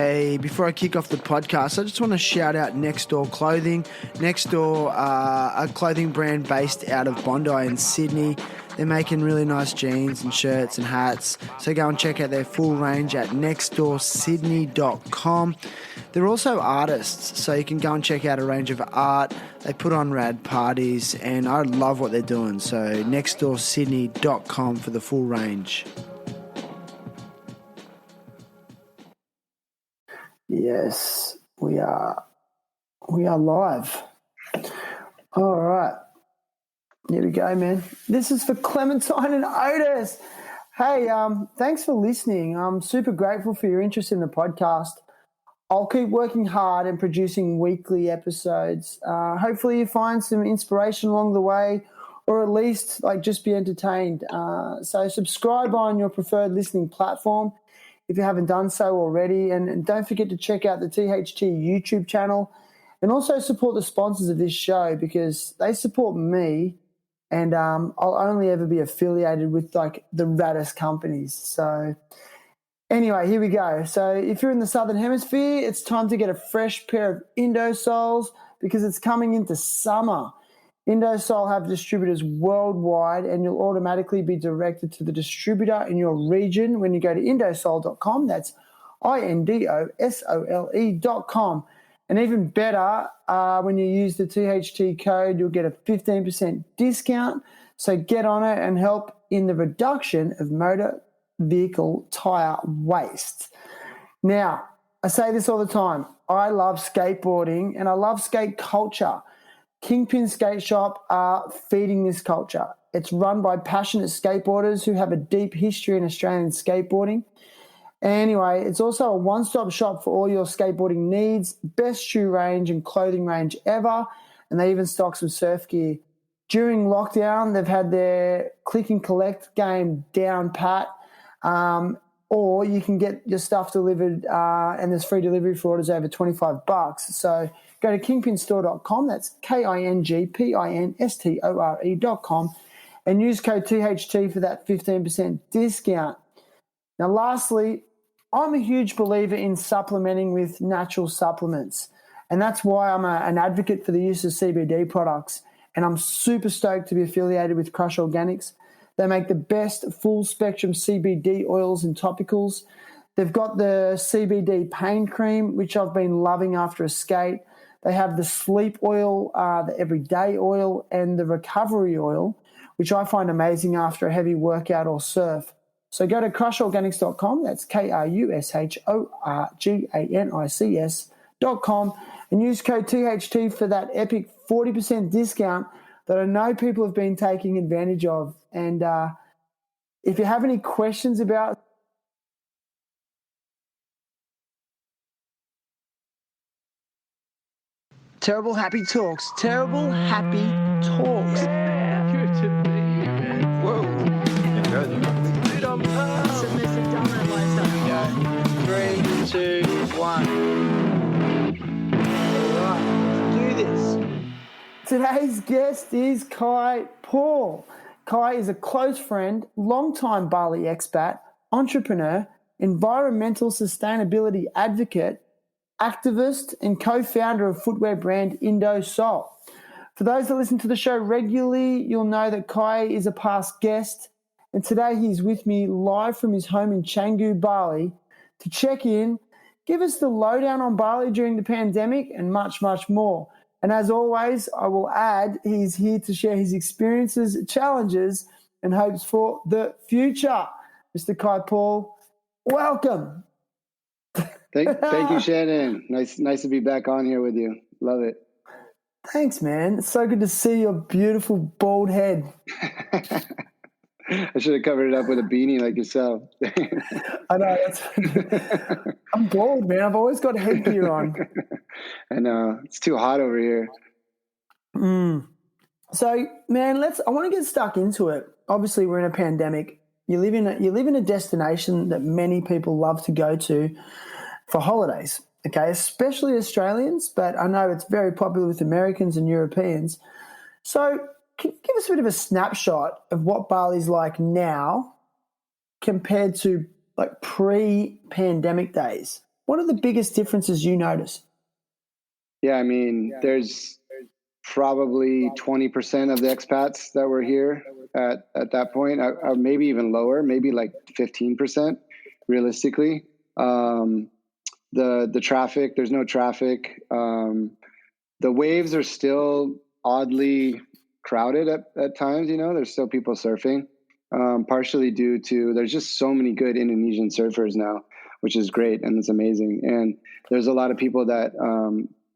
Hey, before I kick off the podcast, I just want to shout out Next Door Clothing. Next Door, a clothing brand based out of Bondi in Sydney. They're making really nice jeans and shirts and hats. So go and check out their full range at nextdoorsydney.com. They're also artists, so you can go and check out a range of art. They put on rad parties, and I love what they're doing. So nextdoorsydney.com for the full range. Yes, we are live. All right. Here we go, man. This is for Clementine and Otis. Hey, thanks for listening. I'm super grateful for your interest in the podcast. I'll keep working hard and producing weekly episodes. Hopefully you find some inspiration along the way, or at least just be entertained. So subscribe on your preferred listening platform if you haven't done so already. And don't forget to check out the THT YouTube channel, and also support the sponsors of this show because they support me, and I'll only ever be affiliated with the raddest companies. So anyway, here we go. So if you're in the Southern Hemisphere, it's time to get a fresh pair of Indosoles because it's coming into summer. Indosole have distributors worldwide, and you'll automatically be directed to the distributor in your region when you go to indosole.com. That's INDOSOLE.com. And even better, when you use the THT code, you'll get a 15% discount. So get on it and help in the reduction of motor vehicle tire waste. Now, I say this all the time. I love skateboarding and I love skate culture. Kingpin Skateshop are feeding this culture. It's run by passionate skateboarders who have a deep history in Australian skateboarding. Anyway, it's also a one-stop shop for all your skateboarding needs, best shoe range and clothing range ever, and they even stock some surf gear. During lockdown, they've had their click and collect game down pat, or you can get your stuff delivered, and there's free delivery for orders over $25. So go to kingpinstore.com, that's KINGPINSTORE.com, and use code THT for that 15% discount. Now, lastly, I'm a huge believer in supplementing with natural supplements, and that's why I'm an advocate for the use of CBD products, and I'm super stoked to be affiliated with Crush Organics. They make the best full-spectrum CBD oils and topicals. They've got the CBD pain cream, which I've been loving after a skate. They have the sleep oil, the everyday oil, and the recovery oil, which I find amazing after a heavy workout or surf. So go to crushorganics.com, that's KRUSHORGANICS.com, and use code THT for that epic 40% discount that I know people have been taking advantage of. And if you have any questions about Terrible Happy Talks. Terrible Happy Talks. Yeah, good to meet you, man. Whoa. Dude, I'm pumped. So Mr. Donut Go. 3, 2, 1. All right, let's do this. Today's guest is Kai Paul. Kai is a close friend, longtime Bali expat, entrepreneur, environmental sustainability advocate, activist, and co-founder of footwear brand Indosole. For those that listen to the show regularly, you'll know that Kai is a past guest, and today he's with me live from his home in Canguu, Bali, to check in, give us the lowdown on Bali during the pandemic, and much, much more. And as always, I will add, he's here to share his experiences, challenges, and hopes for the future. Mr. Kai Paul, welcome. Thank you, Shannon. Nice to be back on here with you. Love it. Thanks, man. It's so good to see your beautiful bald head. I should have covered it up with a beanie like yourself. I know. I'm bald, man. I've always got headgear on. I know. It's too hot over here. So, man, I want to get stuck into it. Obviously, we're in a pandemic. You live in a destination that many people love to go to for holidays, okay, especially Australians, but I know it's very popular with Americans and Europeans. So can you give us a bit of a snapshot of what Bali's like now compared to like pre-pandemic days? What are the biggest differences you notice? Yeah, I mean, there's probably 20% of the expats that were here at that point, maybe even lower, maybe like 15% realistically. The traffic, there's no traffic. The waves are still oddly crowded at times, there's still people surfing, partially due to there's just so many good Indonesian surfers now, which is great, and it's amazing. And there's a lot of people that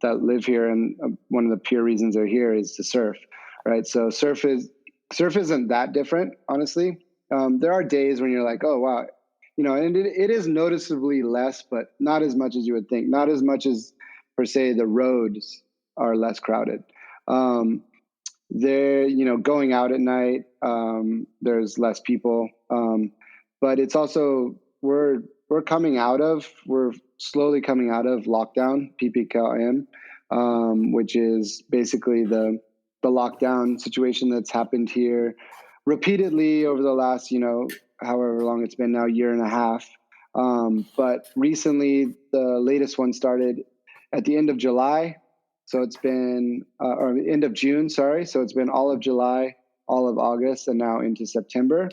live here, and one of the pure reasons they're here is to surf, right? So surf isn't that different, honestly. There are days when you're like, oh wow, and it is noticeably less, but not as much as you would think. Not as much as per se the roads are less crowded. They're going out at night. There's less people, but it's also we're slowly coming out of lockdown, PPKM, which is basically the lockdown situation that's happened here repeatedly over the last, however long it's been now, year and a half. But recently, the latest one started at the end of July. So it's been, or end of June, sorry. So it's been all of July, all of August, and now into September.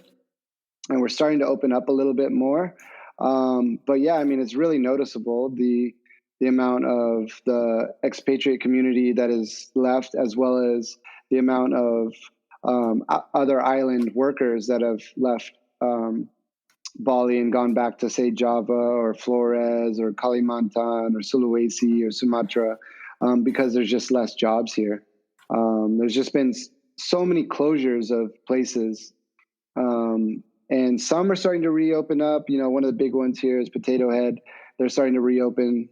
And we're starting to open up a little bit more. But yeah, I mean, it's really noticeable, the amount of the expatriate community that is left, as well as the amount of other island workers that have left Bali and gone back to, say, Java or Flores or Kalimantan or Sulawesi or Sumatra, because there's just less jobs here. There's just been so many closures of places. And some are starting to reopen up. One of the big ones here is Potato Head. They're starting to reopen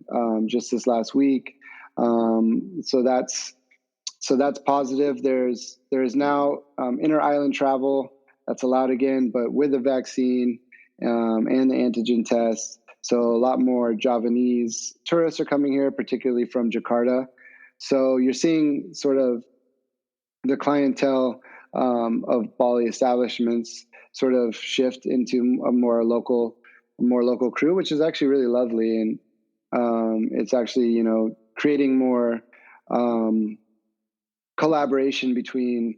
just this last week. So that's positive. There's now inter-island travel that's allowed again, but with the vaccine and the antigen test. So a lot more Javanese tourists are coming here, particularly from Jakarta. So you're seeing sort of the clientele of Bali establishments sort of shift into a more local crew, which is actually really lovely. And it's actually, creating more collaboration between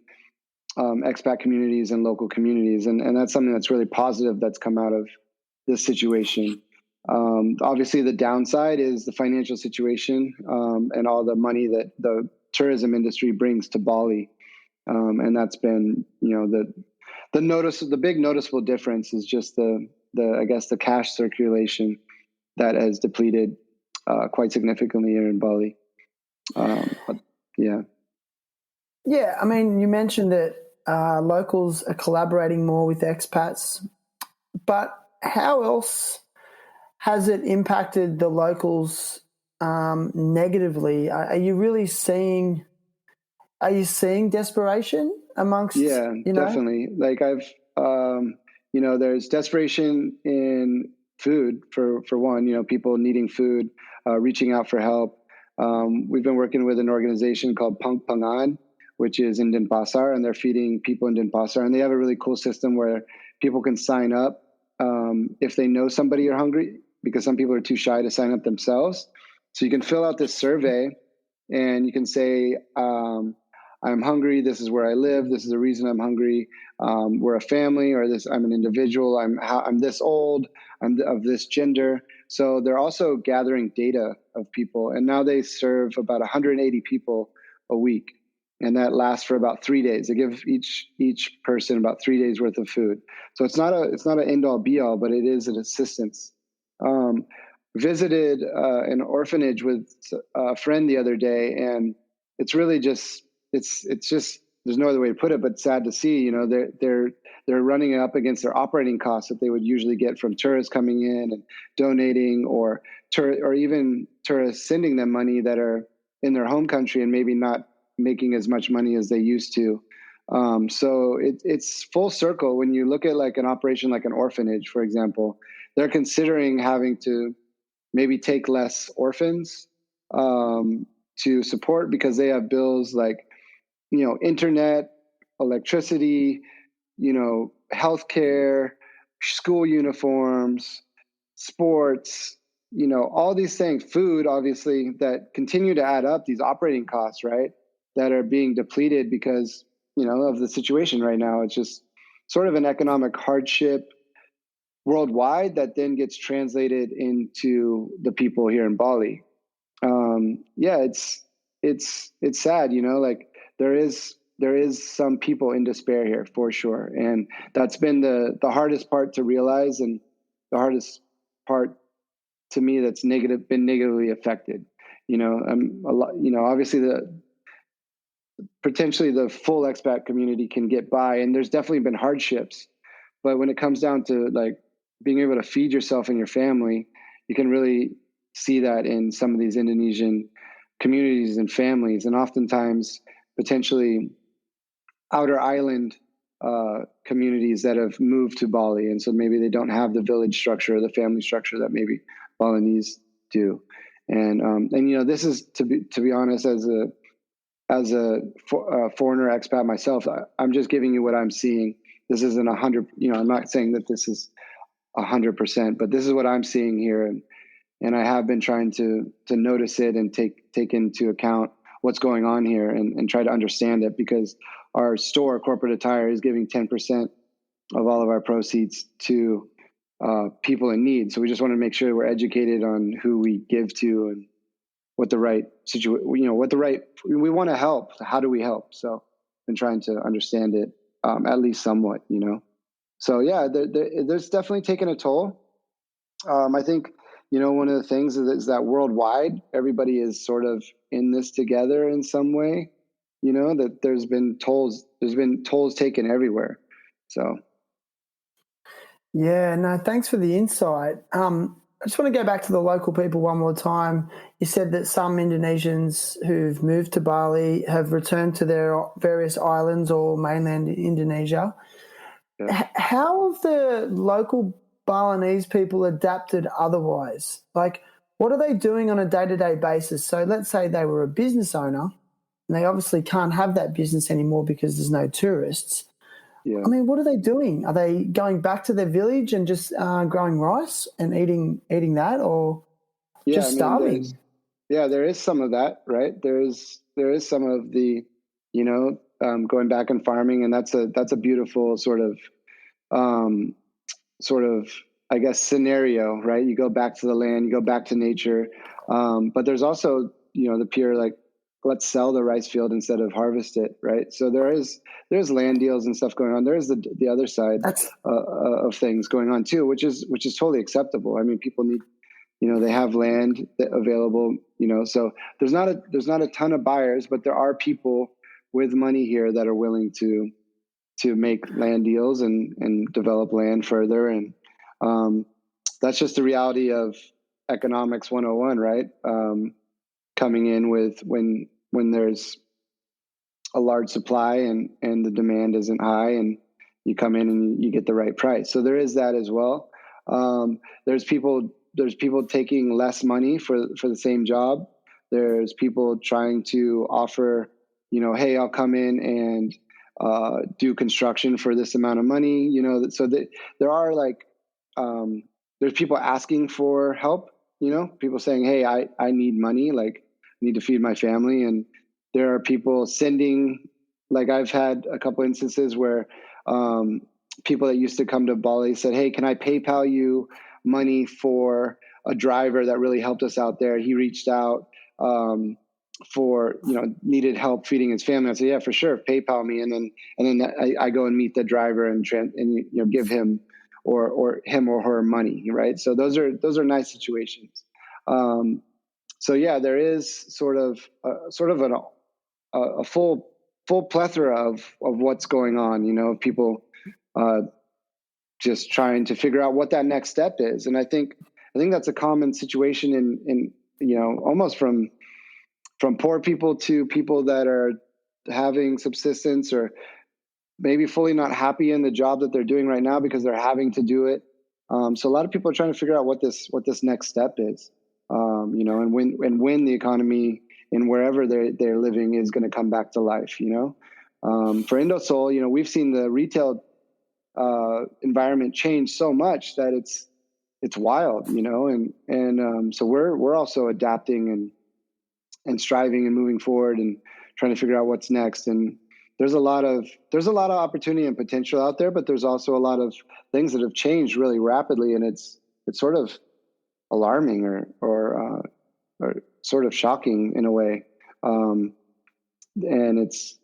expat communities and local communities. And that's something that's really positive that's come out of this situation. Obviously, the downside is the financial situation and all the money that the tourism industry brings to Bali. And that's been, the big noticeable difference is just I guess the cash circulation that has depleted quite significantly here in Bali. But yeah. Yeah, I mean, you mentioned that locals are collaborating more with expats, but how else has it impacted the locals negatively? Are you really seeing? Are you seeing desperation amongst? Yeah, definitely. Like there's desperation in food for one. People needing food, reaching out for help. We've been working with an organization called Pangan, which is in Denpasar, and they're feeding people in Denpasar. And they have a really cool system where people can sign up if they know somebody are hungry, because some people are too shy to sign up themselves. So you can fill out this survey, and you can say, I'm hungry. This is where I live. This is the reason I'm hungry. We're a family, or I'm an individual. I'm this old. I'm of this gender. So they're also gathering data of people, and now they serve about 180 people a week, and that lasts for about 3 days. They give each person about 3 days worth of food. So it's not an end all be all, but it is an assistance. Visited an orphanage with a friend the other day, and it's really just. It's just, there's no other way to put it, but sad to see. They're running up against their operating costs that they would usually get from tourists coming in and donating, or even tourists sending them money that are in their home country and maybe not making as much money as they used to. So it's full circle. When you look at like an operation like an orphanage, for example, they're considering having to maybe take less orphans to support, because they have bills like internet, electricity, healthcare, school uniforms, sports, all these things, food, obviously, that continue to add up, these operating costs, right, that are being depleted because, of the situation right now. It's just sort of an economic hardship worldwide that then gets translated into the people here in Bali. It's sad, like there is some people in despair here for sure. And that's been the hardest part to realize, and the hardest part to me that's been negatively affected. Obviously potentially the full expat community can get by, and there's definitely been hardships, but when it comes down to like being able to feed yourself and your family, you can really see that in some of these Indonesian communities and families, and oftentimes potentially outer island communities that have moved to Bali, and so maybe they don't have the village structure or the family structure that maybe Balinese do. And this is to be honest, as a foreigner expat myself, I'm just giving you what I'm seeing. This isn't 100. I'm not saying that this is 100%, but this is what I'm seeing here, and I have been trying to notice it and take into account what's going on here and try to understand it, because our store, Corporate Attire, is giving 10% of all of our proceeds to people in need. So we just want to make sure we're educated on who we give to and what the right situation, we want to help. How do we help? So I've been trying to understand it at least somewhat, So yeah, there's definitely taken a toll. I think, one of the things is that worldwide, everybody is sort of in this together in some way, that there's been tolls taken everywhere. So. Yeah, no, thanks for the insight. I just want to go back to the local people one more time. You said that some Indonesians who've moved to Bali have returned to their various islands or mainland Indonesia. Yeah. How have the local Balinese people adapted otherwise? Like, what are they doing on a day-to-day basis? So let's say they were a business owner, and they obviously can't have that business anymore because there's no tourists. Yeah. I mean, what are they doing? Are they going back to their village and just growing rice and eating that, or just starving? There is some of that, right? There is some of the, going back and farming, and that's a beautiful sort of, I guess, scenario, right? You go back to the land, you go back to nature, but there's also, the pure like, let's sell the rice field instead of harvest it, right? So there's land deals and stuff going on. There's the other side of things going on too, which is totally acceptable. I mean, people need, they have land available, so there's not a ton of buyers, but there are people with money here that are willing to make land deals and develop land further, and that's just the reality of economics 101, right? Coming in with when there's a large supply and the demand isn't high, and you come in and you get the right price. So there is that as well. There's people taking less money for the same job. There's people trying to offer, hey, I'll come in and do construction for this amount of money, so that there are like, there's people asking for help, people saying, hey, I need money, like I need to feed my family. And there are people sending, like I've had a couple instances where people that used to come to Bali said, hey, can I PayPal you money for a driver that really helped us out there? He reached out for, needed help feeding his family. I said, yeah, for sure, PayPal me. And then I go and meet the driver and give him or him or her money, right? So those are nice situations. So yeah, there is sort of a full plethora of what's going on, people just trying to figure out what that next step is. And I think that's a common situation in almost from poor people to people that are having subsistence or maybe fully not happy in the job that they're doing right now because they're having to do it. So a lot of people are trying to figure out what this next step is, and when the economy in wherever they're living is going to come back to life. For Indosole, we've seen the retail environment change so much that it's wild, and so we're also adapting and striving and moving forward and trying to figure out what's next. And there's a lot of opportunity and potential out there, but there's also a lot of things that have changed really rapidly, and it's sort of alarming or sort of shocking in a way. And it's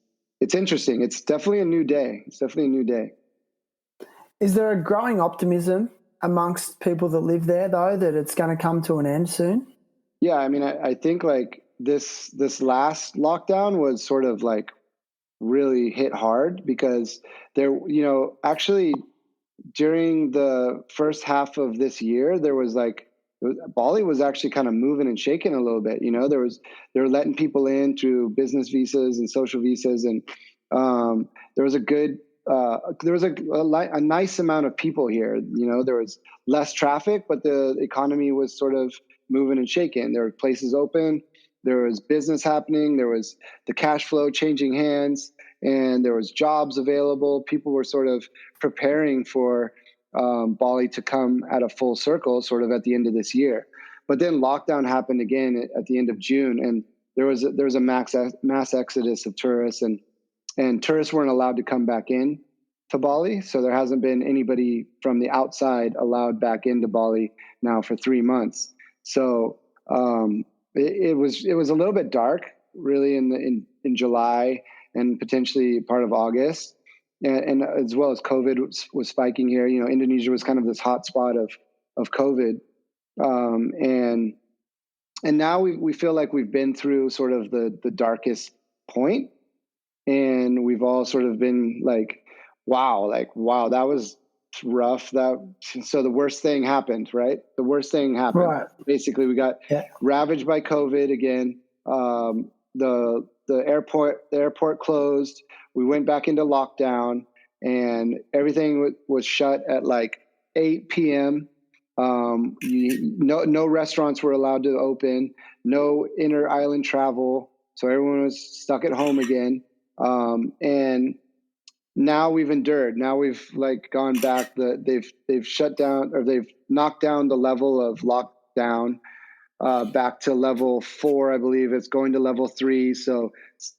interesting. It's definitely a new day. Is there a growing optimism amongst people that live there, though, that it's going to come to an end soon? Yeah, I mean, I think like this last lockdown was sort of like really hit hard because there, actually during the first half of this year, there was like, Bali was actually kind of moving and shaking a little bit. They were letting people in through business visas and social visas, and there was a nice amount of people here. There was less traffic, but the economy was sort of moving and shaking. There were places open, there was business happening, there was the cash flow changing hands, and there was jobs available. People were sort of preparing for Bali to come at a full circle sort of at the end of this year. But then lockdown happened again at the end of June, and there was a mass exodus of tourists, and tourists weren't allowed to come back in to Bali. So there hasn't been anybody from the outside allowed back into Bali now for 3 months. So it was a little bit dark really in July and potentially part of August. And as well as COVID was spiking here. Indonesia was kind of this hot spot of COVID. And now we feel like we've been through sort of the darkest point. And we've all sort of been like, wow, that was rough. So the worst thing happened, right? The worst thing happened. Right. Basically, we got ravaged by COVID again. The airport closed. We went back into lockdown, and everything was shut at like 8 p.m. No restaurants were allowed to open. No inter island travel. So everyone was stuck at home again. And now we've endured. Now we've like gone back. They've shut down, or they've knocked down the level of lockdown back to level 4, I believe. It's going to level 3. So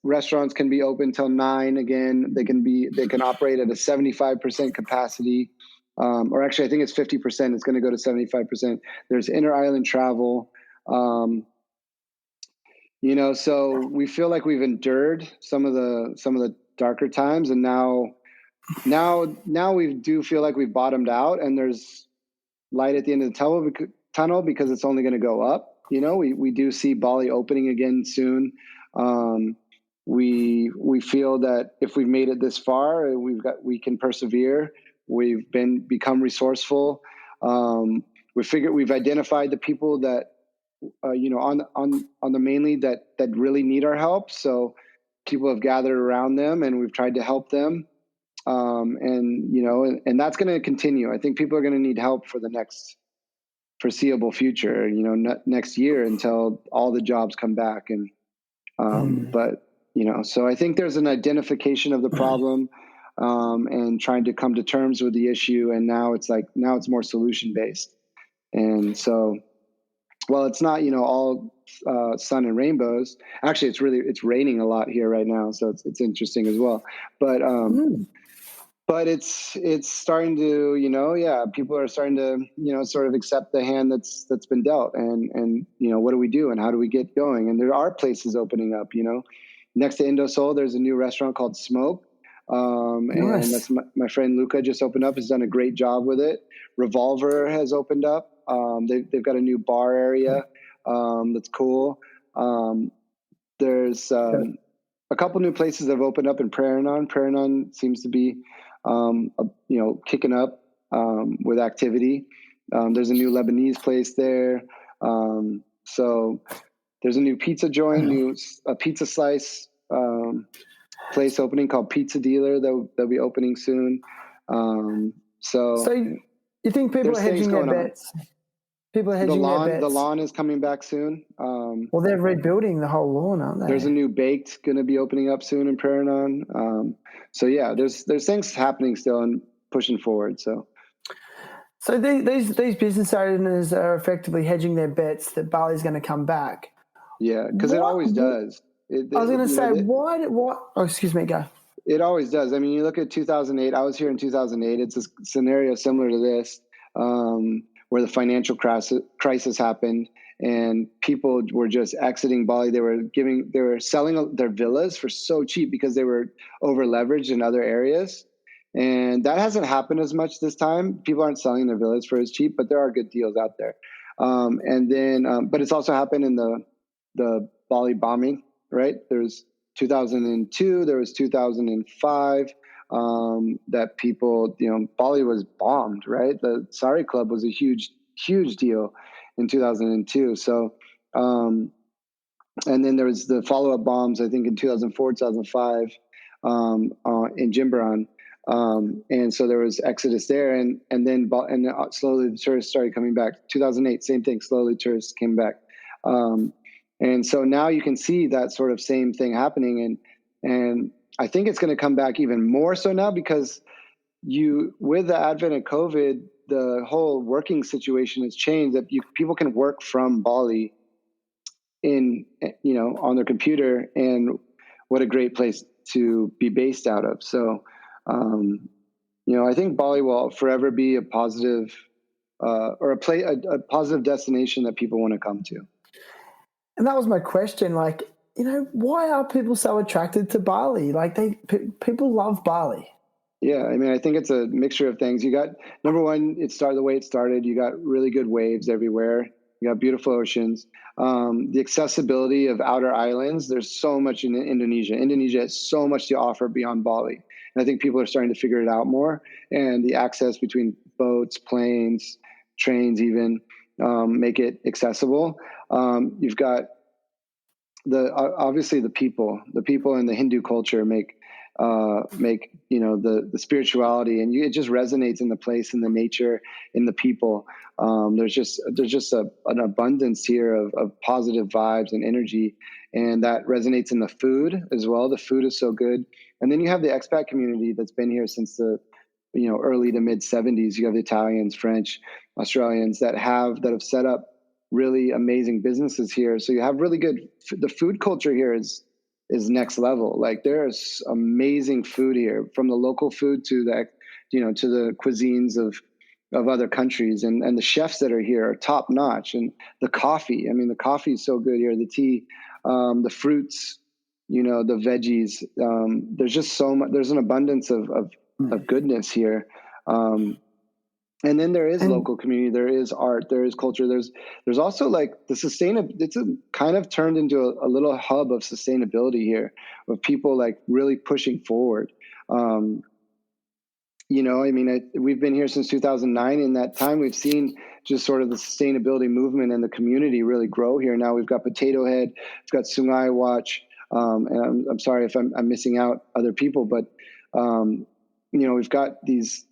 restaurants can be open till 9 again. They can operate at a 75% capacity, or actually, I think it's 50%. It's going to go to 75%. There's inter island travel. So we feel like we've endured some of the darker times, and now we do feel like we've bottomed out, and there's light at the end of the tunnel because it's only going to go up. We do see Bali opening again soon. We feel that if we've made it this far, we can persevere. We've become resourceful. We've identified the people that on the mainland that really need our help. So people have gathered around them, and we've tried to help them. And that's going to continue. I think people are going to need help for the next foreseeable future, next year until all the jobs come back. And, but, so I think there's an identification of the problem, and trying to come to terms with the issue. And now it's more solution based. And so, well, it's not, all sun and rainbows. Actually, it's raining a lot here right now, so it's interesting as well. But it's starting to, people are starting to, sort of accept the hand that's been dealt, and what do we do and how do we get going? And there are places opening up. Next to Indosole, there's a new restaurant called Smoke, and that's my friend Luca just opened up. Has done a great job with it. Revolver has opened up. They've got a new bar area that's cool. There's a couple new places that have opened up in Prairinon. Prairinon seems to be, kicking up with activity. There's a new Lebanese place there. So there's a new pizza joint, a pizza slice place opening called Pizza Dealer. They'll be opening soon. So you think people are hedging their bets? People are hedging their bets. The lawn is coming back soon. Well, they're rebuilding the whole lawn, aren't they? There's a new baked going to be opening up soon in Prairinon. So yeah, there's things happening still and pushing forward. So So these business owners are effectively hedging their bets that Bali's going to come back. Yeah, because it always does. I was going to say, why? Oh, excuse me, go. It always does. I mean, you look at 2008. I was here in 2008. It's a scenario similar to this, where the financial crisis happened, and people were just exiting Bali. They were selling their villas for so cheap because they were over leveraged in other areas, and that hasn't happened as much this time. People aren't selling their villas for as cheap, but there are good deals out there. But it's also happened in the Bali bombing, right? There's 2002, there was 2005, that people, Bali was bombed, right? The Sari Club was a huge deal in 2002. So, and then there was the follow-up bombs, I think in 2004, 2005, in Jimbaran. And so there was exodus there, and then slowly the tourists started coming back. 2008, same thing, slowly tourists came back. And so now you can see that sort of same thing happening. And I think it's going to come back even more so now because with the advent of COVID, the whole working situation has changed, that people can work from Bali on their computer, and what a great place to be based out of. So, I think Bali will forever be a positive, or a positive destination that people want to come to. And that was my question. Like, why are people so attracted to Bali? Like, people love Bali. Yeah, I mean, I think it's a mixture of things. You got, number one, the way it started. You got really good waves everywhere. You got beautiful oceans. The accessibility of outer islands. There's so much in Indonesia. Indonesia has so much to offer beyond Bali. And I think people are starting to figure it out more. And the access between boats, planes, trains even, make it accessible. You've got obviously the people in the Hindu culture make the spirituality, and it just resonates in the place, in the nature, in the people. There's just an abundance here of positive vibes and energy, and that resonates in the food as well. The food is so good. And then you have the expat community that's been here since the early to mid 70s. You have the Italians, French, Australians that have set up really amazing businesses here. So you have really good, the food culture here is next level. Like, there's amazing food here, from the local food to the cuisines of other countries, and the chefs that are here are top notch. And the coffee, the coffee is so good here. The tea, the fruits, the veggies. There's just so much. There's an abundance of goodness here. And then there is local community, there is art, there is culture. There's also like it's kind of turned into a little hub of sustainability here, of people like really pushing forward. We've been here since 2009. In that time, we've seen just sort of the sustainability movement and the community really grow here. Now we've got Potato Head, we've got Sungaiwatch, and I'm sorry if I'm missing out other people, but we've got these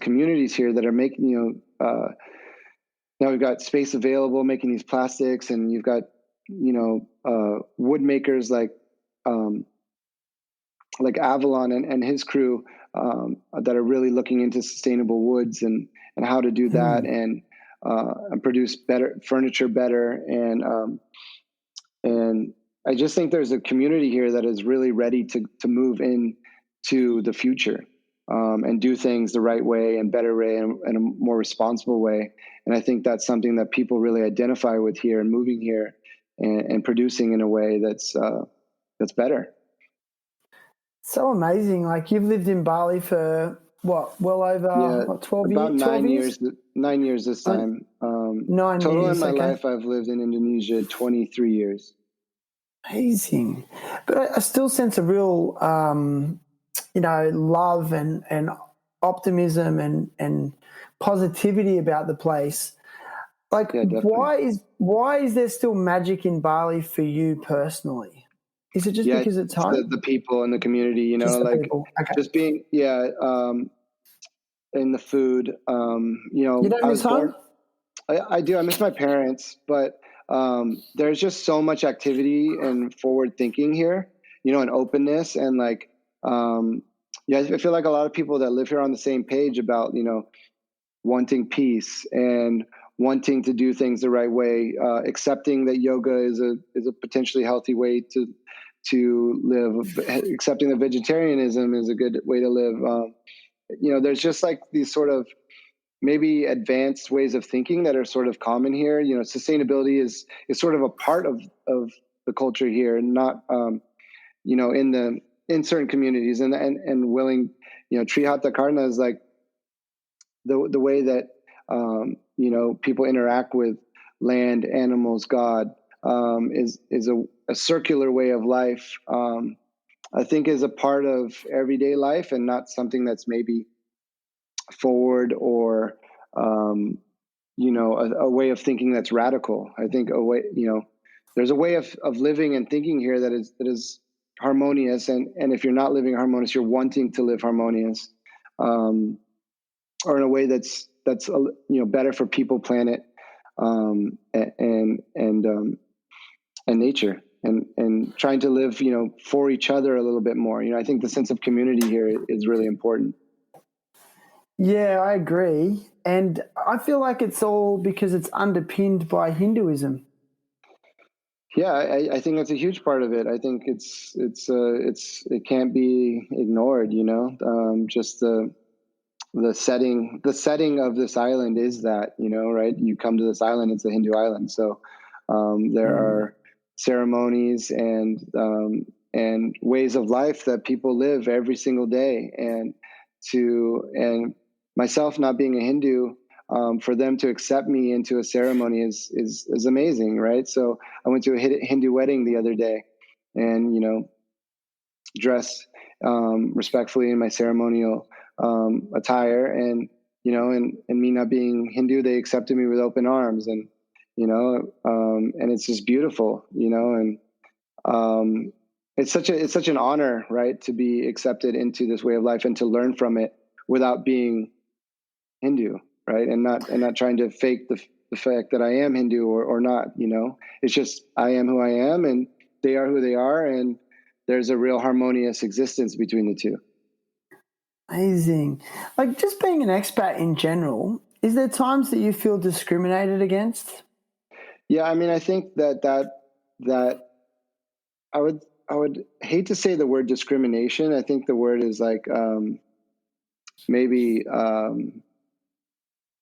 communities here that are making, now we've got space available, making these plastics, and you've got, wood makers like Avalon and his crew, that are really looking into sustainable woods and how to do that, and produce better furniture better. And I just think there's a community here that is really ready to move into the future. And do things the right way and better way and a more responsible way. And I think that's something that people really identify with here, and moving here and producing in a way that's better. So amazing. Like, you've lived in Bali for what? Well over 12 years? About 9 years. 9 years this time. 9 total years, in my life, I've lived in Indonesia 23 years. Amazing. But I still sense a real love and optimism and positivity about the place. Like, why is there still magic in Bali for you personally? Is it just because it's home? The people and the community, just being, in the food, You don't miss home? I do. I miss my parents, but there's just so much activity and forward thinking here, and openness, and like, I feel like a lot of people that live here are on the same page about, wanting peace and wanting to do things the right way, accepting that yoga is a potentially healthy way to live, accepting that vegetarianism is a good way to live. There's just like these sort of maybe advanced ways of thinking that are sort of common here. Sustainability is sort of a part of the culture here, not in certain communities, and willing, Tree Hata Karna is like the way that people interact with land, animals, God, is a circular way of life. I think is a part of everyday life and not something that's maybe forward or a way of thinking that's radical. I think there's a way of living and thinking here that is harmonious, and if you're not living harmonious, you're wanting to live harmonious, or in a way that's better for people, planet, and nature, and trying to live for each other a little bit more. I think the sense of community here is really important. Yeah, I agree. And I feel like it's all because it's underpinned by Hinduism. Yeah, I think that's a huge part of it. I think it can't be ignored. Just the setting of this island is that, right? You come to this island, it's a Hindu island, so there are ceremonies and ways of life that people live every single day, and myself not being a Hindu, for them to accept me into a ceremony is amazing, right? So I went to a Hindu wedding the other day, and dressed respectfully in my ceremonial attire, and me not being Hindu, they accepted me with open arms, and and it's just beautiful, and it's such an honor, right, to be accepted into this way of life and to learn from it without being Hindu, right, and not trying to fake the fact that I am Hindu or not. It's just I am who I am, and they are who they are, and there's a real harmonious existence between the two. Amazing. Like, just being an expat in general, is there times that you feel discriminated against? Yeah, I mean, I think that I would hate to say the word discrimination. I think the word is like maybe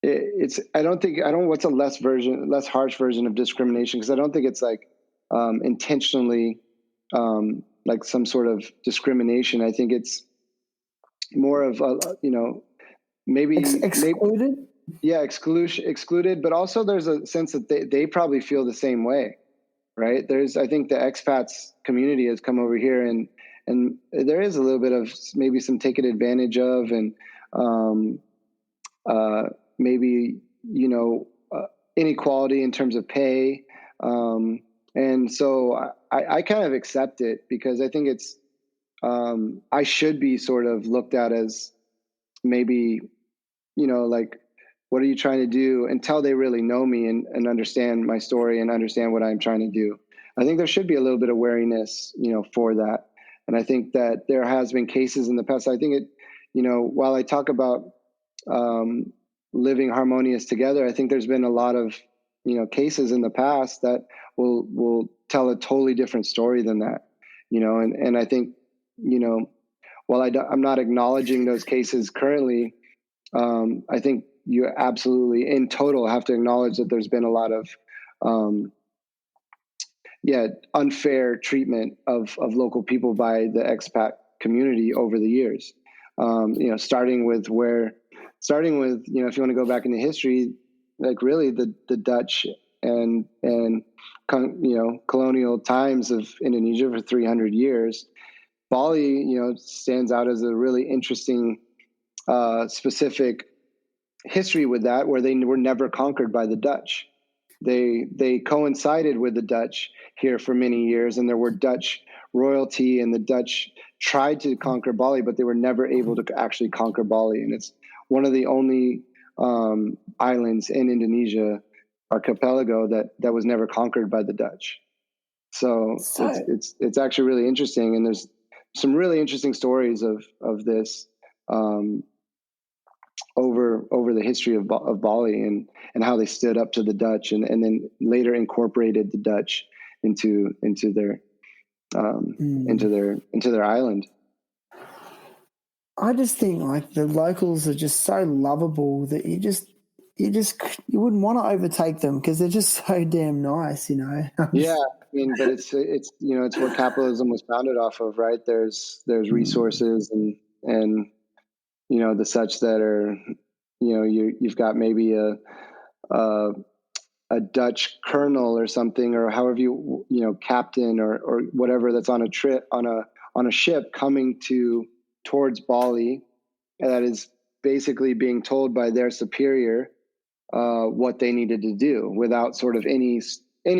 what's a less harsh version of discrimination, because I don't think it's like intentionally like some sort of discrimination. I think it's more of maybe Excluded? Yeah, excluded, but also there's a sense that they probably feel the same way, right? I think the expats community has come over here, and there is a little bit of maybe some taken advantage of, and maybe inequality in terms of pay, and so I kind of accept it, because I think it's I should be sort of looked at as maybe like, what are you trying to do, until they really know me and understand my story and understand what I'm trying to do. I think there should be a little bit of wariness, for that. And I think that there has been cases in the past. I think while I talk about living harmonious together, I think there's been a lot of, cases in the past that will tell a totally different story than that, and I think, while I'm not acknowledging those cases currently, I think you absolutely, in total, have to acknowledge that there's been a lot of, unfair treatment of local people by the expat community over the years. Starting with, if you want to go back into history, like really the Dutch and colonial times of Indonesia for 300 years. Bali, stands out as a really interesting specific history with that, where they were never conquered by the Dutch. They coincided with the Dutch here for many years, and there were Dutch royalty, and the Dutch tried to conquer Bali, but they were never able to actually conquer Bali. And it's one of the only islands in Indonesia archipelago that was never conquered by the Dutch. So it's actually really interesting, and there's some really interesting stories of this. over the history of Bali and how they stood up to the Dutch and then later incorporated the Dutch into their into their island. I just think like the locals are just so lovable that you wouldn't want to overtake them because they're just so damn nice, you know. Yeah, I mean, but it's you know, it's what capitalism was founded off of, right? There's resources and you know, the such that are, you know, you've got maybe a Dutch colonel or something, or however you know, captain or whatever, that's on a trip on a ship coming towards Bali, and that is basically being told by their superior what they needed to do without sort of any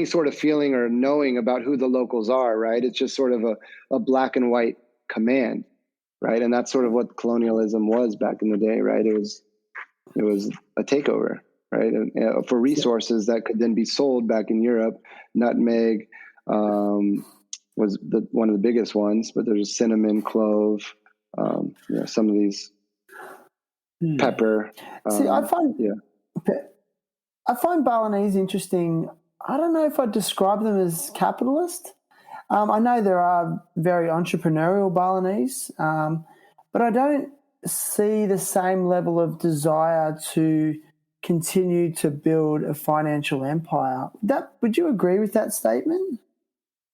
sort of feeling or knowing about who the locals are, right? It's just sort of a black and white command, right? And that's sort of what colonialism was back in the day, right? It was a takeover, right? And, for resources that could then be sold back in Europe. Nutmeg was one of the biggest ones, but there's cinnamon, clove, you know, some of these pepper. See, I find Balinese interesting. I don't know if I'd describe them as capitalist. I know there are very entrepreneurial Balinese, but I don't see the same level of desire to continue to build a financial empire. Would you agree with that statement?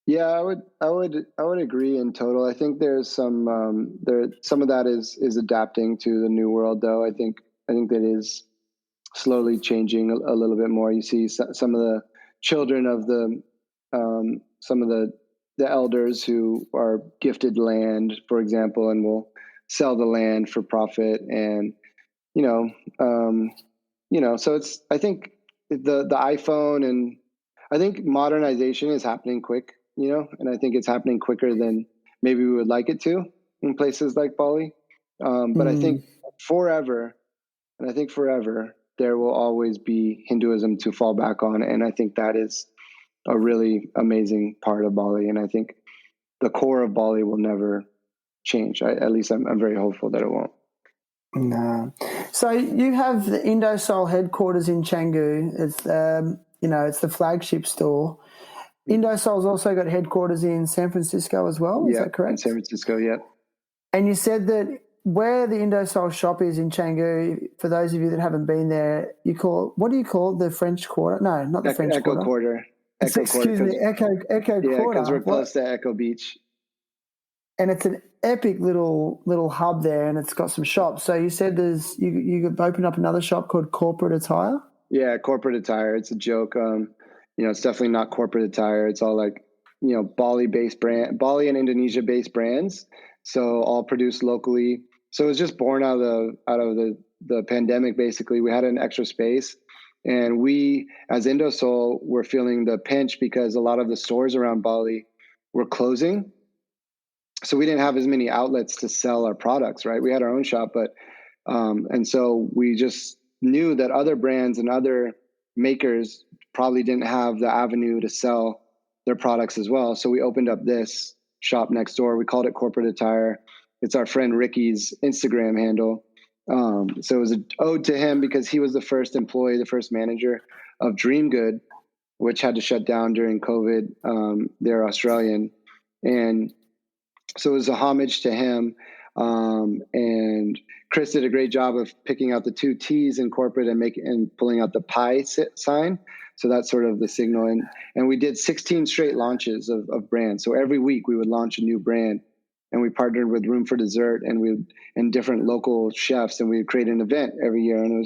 Yeah, I would agree in total. I think there's some of that is adapting to the new world, though. I think that is slowly changing a little bit more. You see some of the children of some of the elders who are gifted land, for example, and will sell the land for profit, and you know, so it's, I think the iPhone, and I think modernization is happening quick, you know, and I think it's happening quicker than maybe we would like it to in places like Bali. But I think forever, there will always be Hinduism to fall back on. And I think that is a really amazing part of Bali. And I think the core of Bali will never change. At least I'm very hopeful that it won't. No. So you have the Indosole headquarters in Canggu. It's you know, it's the flagship store. Indosole's also got headquarters in San Francisco as well. Is that correct? In San Francisco, yeah. And you said that where the Indosole shop is in Canggu, for those of you that haven't been there, what do you call it? The French Quarter? No, not the French Echo Quarter. Excuse me, Echo Quarter. Yeah, because we're close to Echo Beach. And it's an epic little hub there, and it's got some shops. So you said you could open up another shop called Corporate Attire? Yeah, Corporate Attire. It's a joke. You know, it's definitely not corporate attire. It's all like, you know, Bali and Indonesia based brands. So all produced locally. So it was just born out of the pandemic. Basically, we had an extra space, and we as Indosole were feeling the pinch because a lot of the stores around Bali were closing. So we didn't have as many outlets to sell our products, right? We had our own shop, but and so we just knew that other brands and other makers probably didn't have the avenue to sell their products as well. So we opened up this shop next door. We called it Corporate Attire. It's our friend Ricky's Instagram handle. So it was an ode to him because he was the first employee, the first manager of Dream Good, which had to shut down during COVID. They're Australian. And so it was a homage to him. And Chris did a great job of picking out the two T's in corporate and pulling out the pi sign. So that's sort of the signal. And we did 16 straight launches of brands. So every week we would launch a new brand, and we partnered with Room for Dessert and different local chefs, and we would create an event every year. And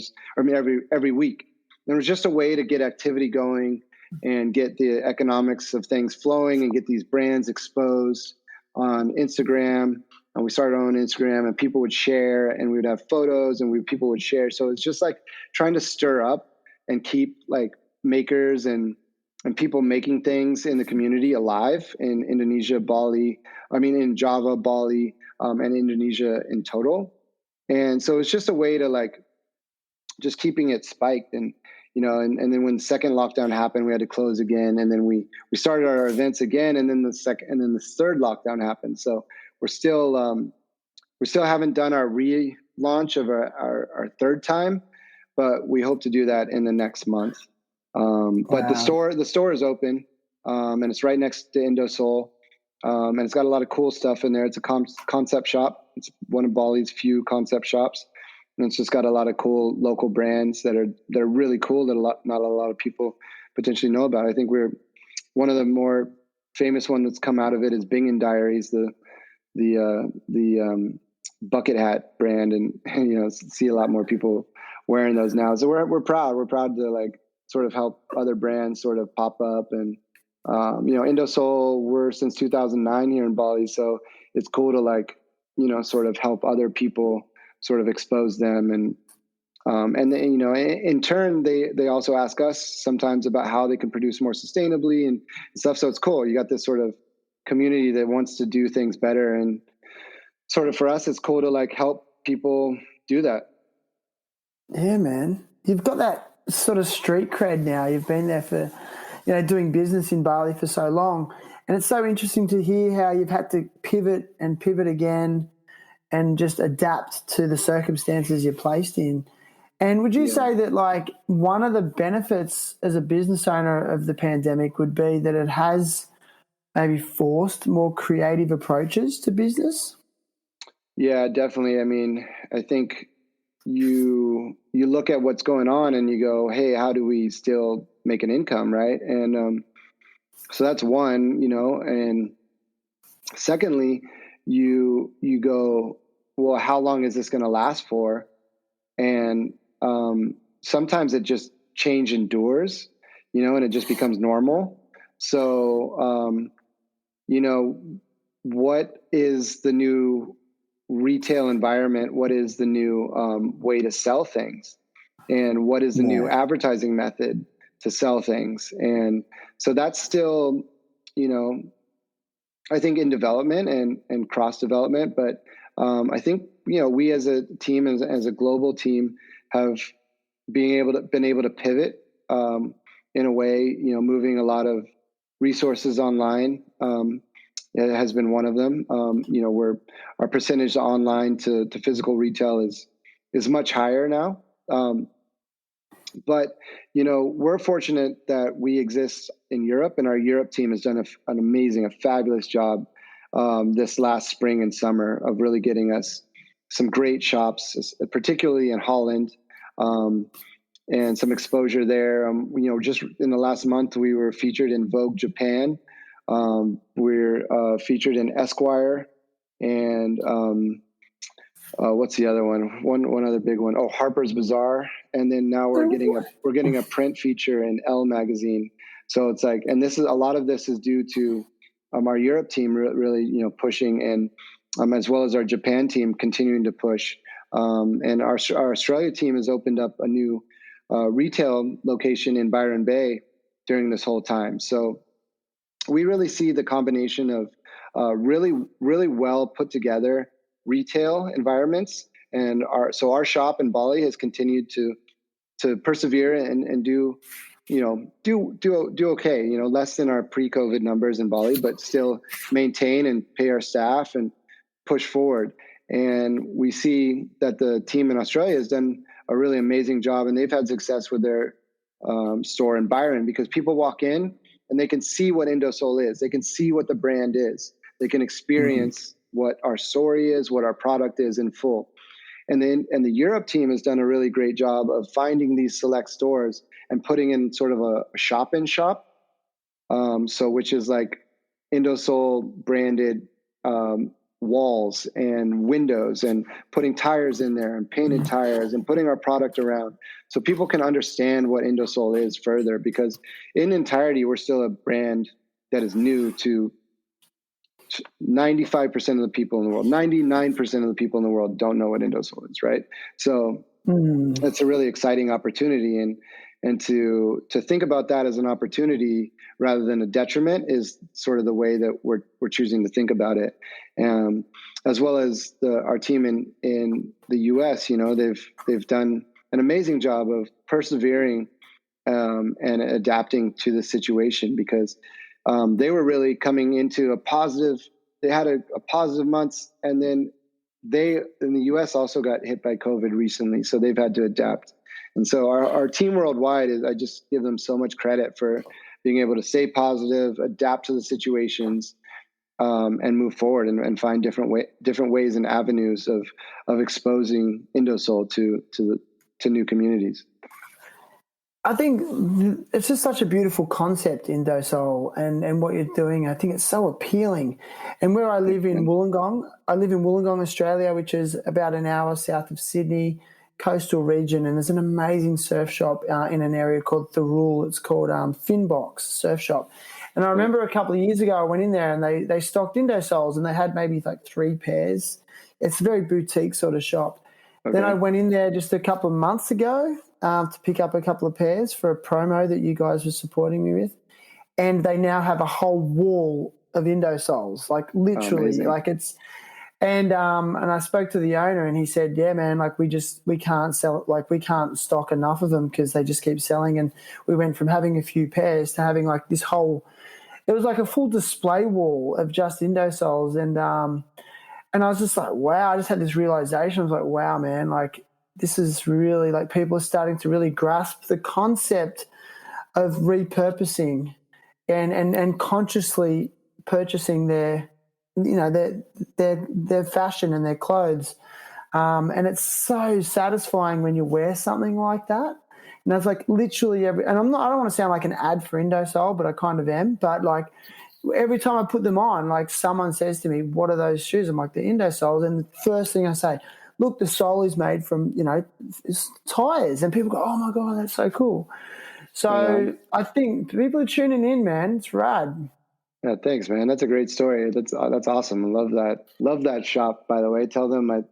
every week. And it was just a way to get activity going and get the economics of things flowing and get these brands exposed on Instagram. And we started on Instagram, and people would share, and we would have photos, and people would share. So it's just like trying to stir up and keep like makers and people making things in the community alive in Indonesia, in Java, Bali, and Indonesia in total. And so it's just a way to like just keeping it spiked. And you know, and then when the second lockdown happened, we had to close again, and then we started our events again, and then the third lockdown happened. So we still haven't done our launch of our third time, but we hope to do that in the next month. But the store is open, and it's right next to Indosole, and it's got a lot of cool stuff in there. It's a concept shop. It's one of Bali's few concept shops, and it's just got a lot of cool local brands that are really cool that not a lot of people potentially know about. I think we're one of the more famous one that's come out of it is Bing Diaries, the bucket hat brand, and see a lot more people wearing those now. So we're proud. We're proud to like sort of help other brands sort of pop up. And Indosole, we're since 2009 here in Bali, so it's cool to like sort of help other people sort of expose them. And in turn, they also ask us sometimes about how they can produce more sustainably and stuff. So it's cool. You got this sort of community that wants to do things better, and sort of for us, it's cool to like help people do that. Yeah, man. You've got that sort of street cred now. You've been there for, doing business in Bali for so long. And it's so interesting to hear how you've had to pivot again and just adapt to the circumstances you're placed in. And would you say that like one of the benefits as a business owner of the pandemic would be that it has maybe forced more creative approaches to business? Yeah, definitely. I mean, I think you look at what's going on and you go, hey, how do we still make an income, right? And so that's one, and secondly, you go, well, how long is this going to last for? And sometimes it just change endures, and it just becomes normal. So, what is the new retail environment? What is the new way to sell things? And what is the new advertising method to sell things? And so that's still, I think in development and cross development. But I think, we as a team, as a global team, have been able to pivot in a way, moving a lot of resources online. It has been one of them. Where our percentage online to physical retail is much higher now. But we're fortunate that we exist in Europe, and our Europe team has done a fabulous job this last spring and summer of really getting us some great shops, particularly in Holland, and some exposure there. Just in the last month, we were featured in Vogue Japan. We're featured in Esquire, and what's the other one? One other big one. Oh, Harper's Bazaar, and then now we're getting a print feature in Elle magazine. So it's like, and a lot of this is due to our Europe team really pushing, and as well as our Japan team continuing to push. And our Australia team has opened up a new retail location in Byron Bay during this whole time. So we really see the combination of really, really well put together retail environments, and our shop in Bali has continued to persevere and do okay, less than our pre-COVID numbers in Bali, but still maintain and pay our staff and push forward. And we see that the team in Australia has done a really amazing job, and they've had success with their store in Byron, because people walk in and they can see what Indosole is. They can see what the brand is. They can experience what our story is, what our product is in full. And the Europe team has done a really great job of finding these select stores and putting in sort of a shop in shop. So which is like Indosole branded walls and windows, and putting tires in there and painted tires and putting our product around so people can understand what Indosole is further, because in entirety, we're still a brand that is new to 95% of the people in the world. 99% of the people in the world don't know what Indosole is, right? So that's a really exciting opportunity, and to think about that as an opportunity rather than a detriment is sort of the way that we're choosing to think about it. As well as our team in the US, they've done an amazing job of persevering and adapting to the situation, because they were really coming into they had a positive months, and then they in the US also got hit by COVID recently, so they've had to adapt. And so our team worldwide I just give them so much credit for being able to stay positive, adapt to the situations, and move forward and find different ways and avenues of exposing Indosole to new communities. I think it's just such a beautiful concept, Indosole, and what you're doing. I think it's so appealing. And where I live in Wollongong, Australia, which is about an hour south of Sydney, coastal region, and there's an amazing surf shop in an area called Thirroul. It's called Finbox Surf Shop. And I remember a couple of years ago I went in there and they stocked Indosoles and they had maybe like 3 pairs. It's a very boutique sort of shop. Okay. Then I went in there just a couple of months ago to pick up a couple of pairs for a promo that you guys were supporting me with. And they now have a whole wall of Indosoles, like literally, like it's, and I spoke to the owner and he said, yeah, man, like we can't sell it. Like we can't stock enough of them because they just keep selling. And we went from having a few pairs to having like this whole, it was like a full display wall of just Indosoles. And I was just like, wow, I just had this realization. I was like, wow, man, like this is really like people are starting to really grasp the concept of repurposing and consciously purchasing their fashion and their clothes. And it's so satisfying when you wear something like that. And that's like literally I don't want to sound like an ad for Indosole, but I kind of am. But like every time I put them on, like someone says to me, what are those shoes? I'm like, the Indosoles. And the first thing I say, look, the sole is made from, Tyres. And people go, oh my God, that's so cool. So I think people are tuning in, man. It's rad. Yeah, thanks, man. That's a great story. That's awesome. I love that. Love that shop, by the way. Tell them I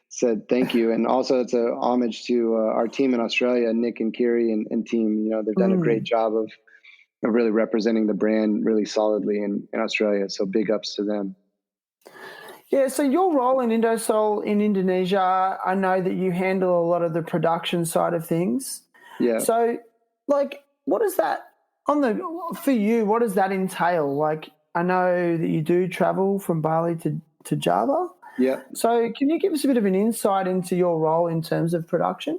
said thank you. And also it's a homage to our team in Australia, Nick and Kiri and team. They've done a great job of really representing the brand really solidly in Australia. So big ups to them. Yeah, so your role in Indosole in Indonesia, I know that you handle a lot of the production side of things. Yeah. So, like, what is that for you? What does that entail? Like, I know that you do travel from Bali to Java. Yeah. So, can you give us a bit of an insight into your role in terms of production?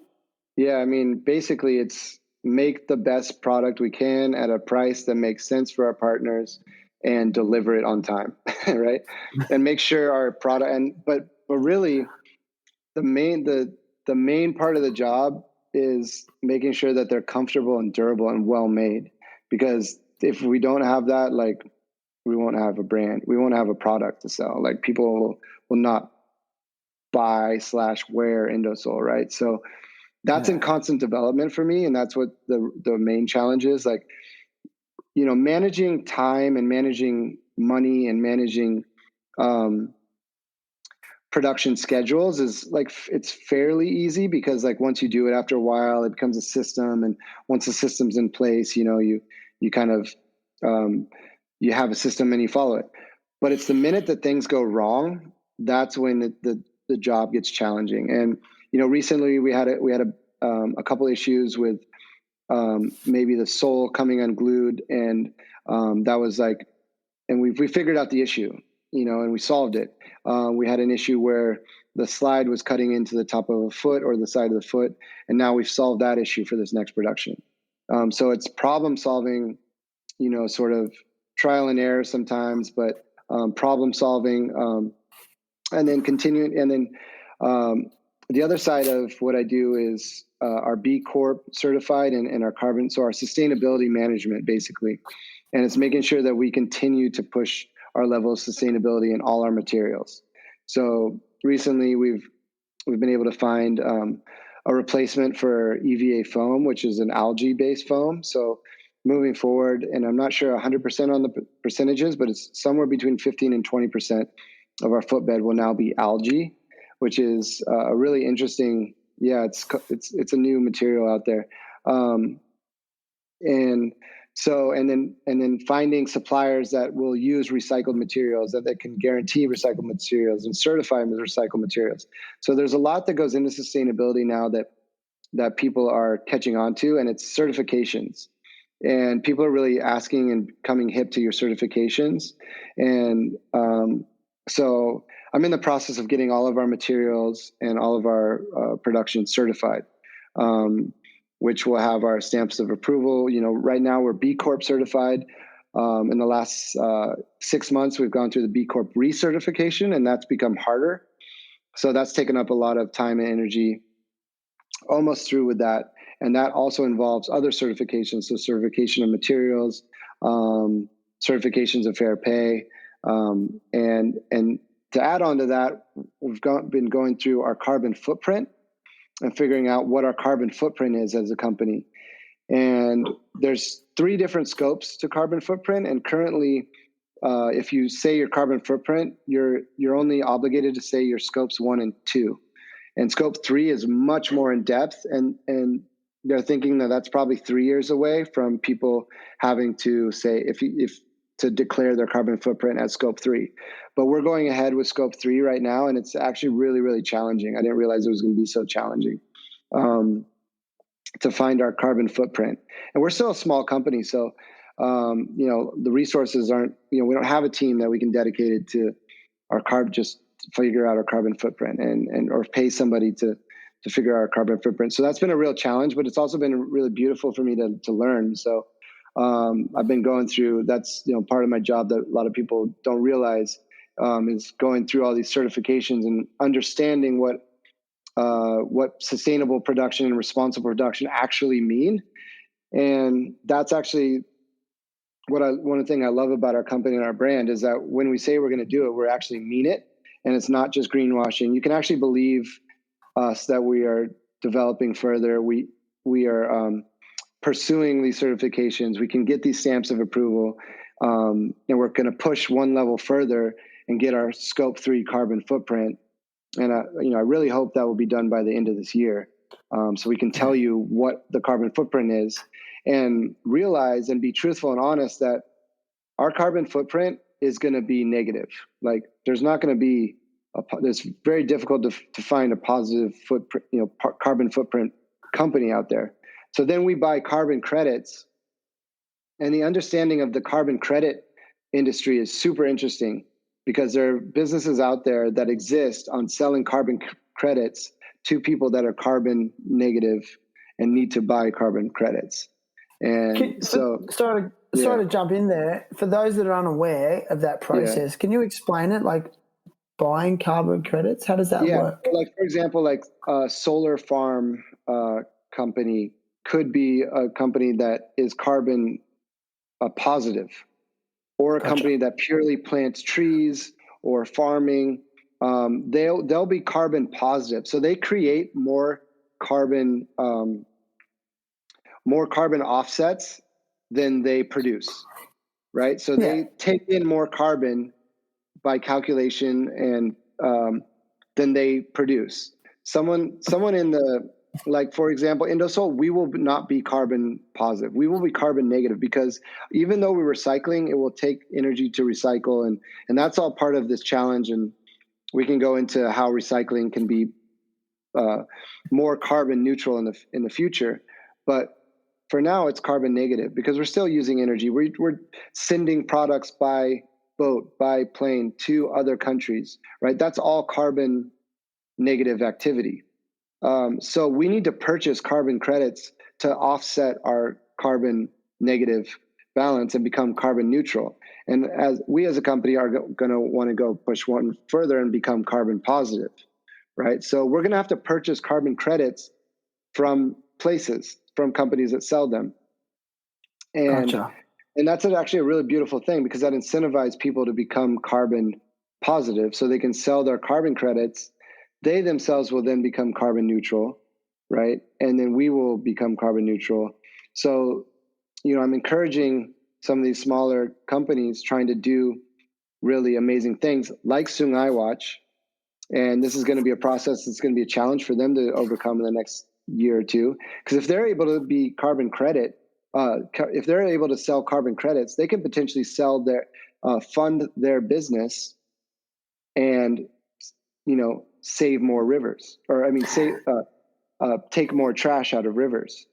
Yeah, I mean, basically, it's make the best product we can at a price that makes sense for our partners and deliver it on time, right? And make sure our product but really the main part of the job is making sure that they're comfortable and durable and well made, because if we don't have that, like we won't have a brand, we won't have a product to sell. Like people will not buy/wear Indosole, right? So that's in constant development for me, and that's what the main challenge is. Like, managing time and managing money and managing production schedules is like, it's fairly easy because like once you do it, after a while it becomes a system, and once the system's in place, you kind of you have a system and you follow it. But it's the minute that things go wrong, that's when the job gets challenging. And recently we had a couple issues with maybe the sole coming unglued, and that was like, and we figured out the issue, and we solved it. We had an issue where the slide was cutting into the top of a foot or the side of the foot, and now we've solved that issue for this next production. So it's problem solving, sort of trial and error sometimes, but problem solving, and then continuing, and then the other side of what I do is our B Corp certified and our carbon, so our sustainability management basically, and it's making sure that we continue to push our level of sustainability in all our materials. So recently we've been able to find a replacement for EVA foam, which is an algae-based foam. So moving forward, and I'm not sure 100% on the percentages, but it's somewhere between 15 and 20% of our footbed will now be algae, which is a really interesting. Yeah, it's a new material out there, and then finding suppliers that will use recycled materials, that can guarantee recycled materials and certify them as recycled materials. So there's a lot that goes into sustainability now that people are catching on to, and it's certifications. And people are really asking and coming hip to your certifications. And so I'm in the process of getting all of our materials and all of our production certified, which will have our stamps of approval. You know, right now we're B Corp certified. In the last 6 months, we've gone through the B Corp recertification, and that's become harder. So that's taken up a lot of time and energy. Almost through with that. And that also involves other certifications. So certification of materials, certifications of fair pay. And to add on to that, we've been going through our carbon footprint and figuring out what our carbon footprint is as a company. And there's 3 different scopes to carbon footprint. And currently, if you say your carbon footprint, you're only obligated to say your scopes 1 and 2. And scope 3 is much more in depth, and they're thinking that that's probably 3 years away from people having to say if to declare their carbon footprint as scope 3. But we're going ahead with scope 3 right now, and it's actually really, really challenging. I didn't realize it was going to be so challenging to find our carbon footprint. And we're still a small company, so you know, the resources aren't, you know, we don't have a team that we can dedicate it to our carbon, just figure out our carbon footprint and or pay somebody to figure out our carbon footprint. So that's been a real challenge, but it's also been really beautiful for me to learn. So I've been going through, that's, you know, part of my job that a lot of people don't realize is going through all these certifications and understanding what sustainable production and responsible production actually mean. And that's actually one thing I love about our company and our brand is that when we say we're going to do it, we actually mean it. And it's not just greenwashing. You can actually believe us that we are developing further. We are pursuing these certifications. We can get these stamps of approval, and we're going to push one level further and get our scope 3 carbon footprint. And you know, I really hope that will be done by the end of this year, so we can tell you what the carbon footprint is, and realize and be truthful and honest that our carbon footprint is going to be negative. Like, there's not going to be it's very difficult to find a positive footprint, you know, carbon footprint company out there. So then we buy carbon credits, and the understanding of the carbon credit industry is super interesting because there are businesses out there that exist on selling carbon credits to people that are carbon negative and need to buy carbon credits. And sorry to jump in there. For those that are unaware of that process, can you explain it? Like, buying carbon credits, how does that work? Like, for example, like a solar farm company could be a company that is carbon positive, or a company that purely plants trees or farming. They'll be carbon positive, so they create more carbon offsets than they produce, right? So they take in more carbon by calculation and than they produce. Someone in the, like, for example, Indosole, we will not be carbon positive. We will be carbon negative because even though we're recycling, it will take energy to recycle, and that's all part of this challenge. And we can go into how recycling can be more carbon neutral in the future. But for now, it's carbon negative because we're still using energy. We're sending products by boat, by plane to other countries, right? That's all carbon negative activity. So we need to purchase carbon credits to offset our carbon negative balance and become carbon neutral. And as a company are going to want to go push one further and become carbon positive, right? So we're going to have to purchase carbon credits from companies that sell them. And And that's actually a really beautiful thing because that incentivizes people to become carbon positive so they can sell their carbon credits. They themselves will then become carbon neutral, right? And then we will become carbon neutral. So, you know, I'm encouraging some of these smaller companies trying to do really amazing things like Sungaiwatch. And this is going to be a process that's going to be a challenge for them to overcome in the next year or two. Because if they're able to be carbon credit, if they're able to sell carbon credits, they can potentially sell their fund their business and, you know, save more rivers, or I mean, take more trash out of rivers.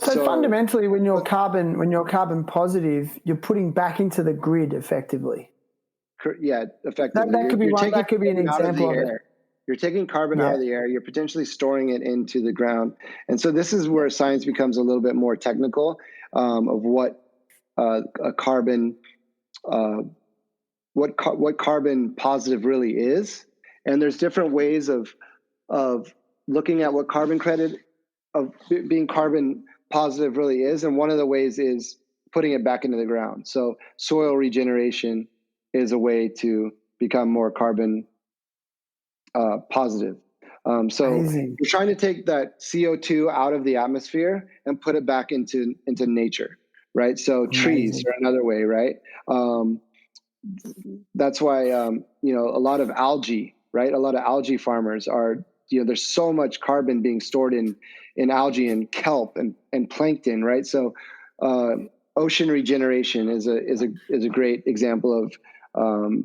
So fundamentally, when you're carbon positive, you're putting back into the grid effectively. effectively. That could be You're one. taking That could be an carbon out of the example of it. air. You're taking carbon out of the air. You're potentially storing it into the ground. And so this is where science becomes a little bit more technical of what a carbon, what carbon positive really is. And there's different ways of looking at what carbon credit of being carbon positive really is. And one of the ways is putting it back into the ground. So soil regeneration is a way to become more carbon positive. So Amazing. we're trying to take that CO2 out of the atmosphere and put it back into nature, right? So trees are another way, right? That's why you know, a lot of algae, right? A lot of algae farmers are, you know, there's so much carbon being stored in algae and kelp and plankton, right? So ocean regeneration is a great example of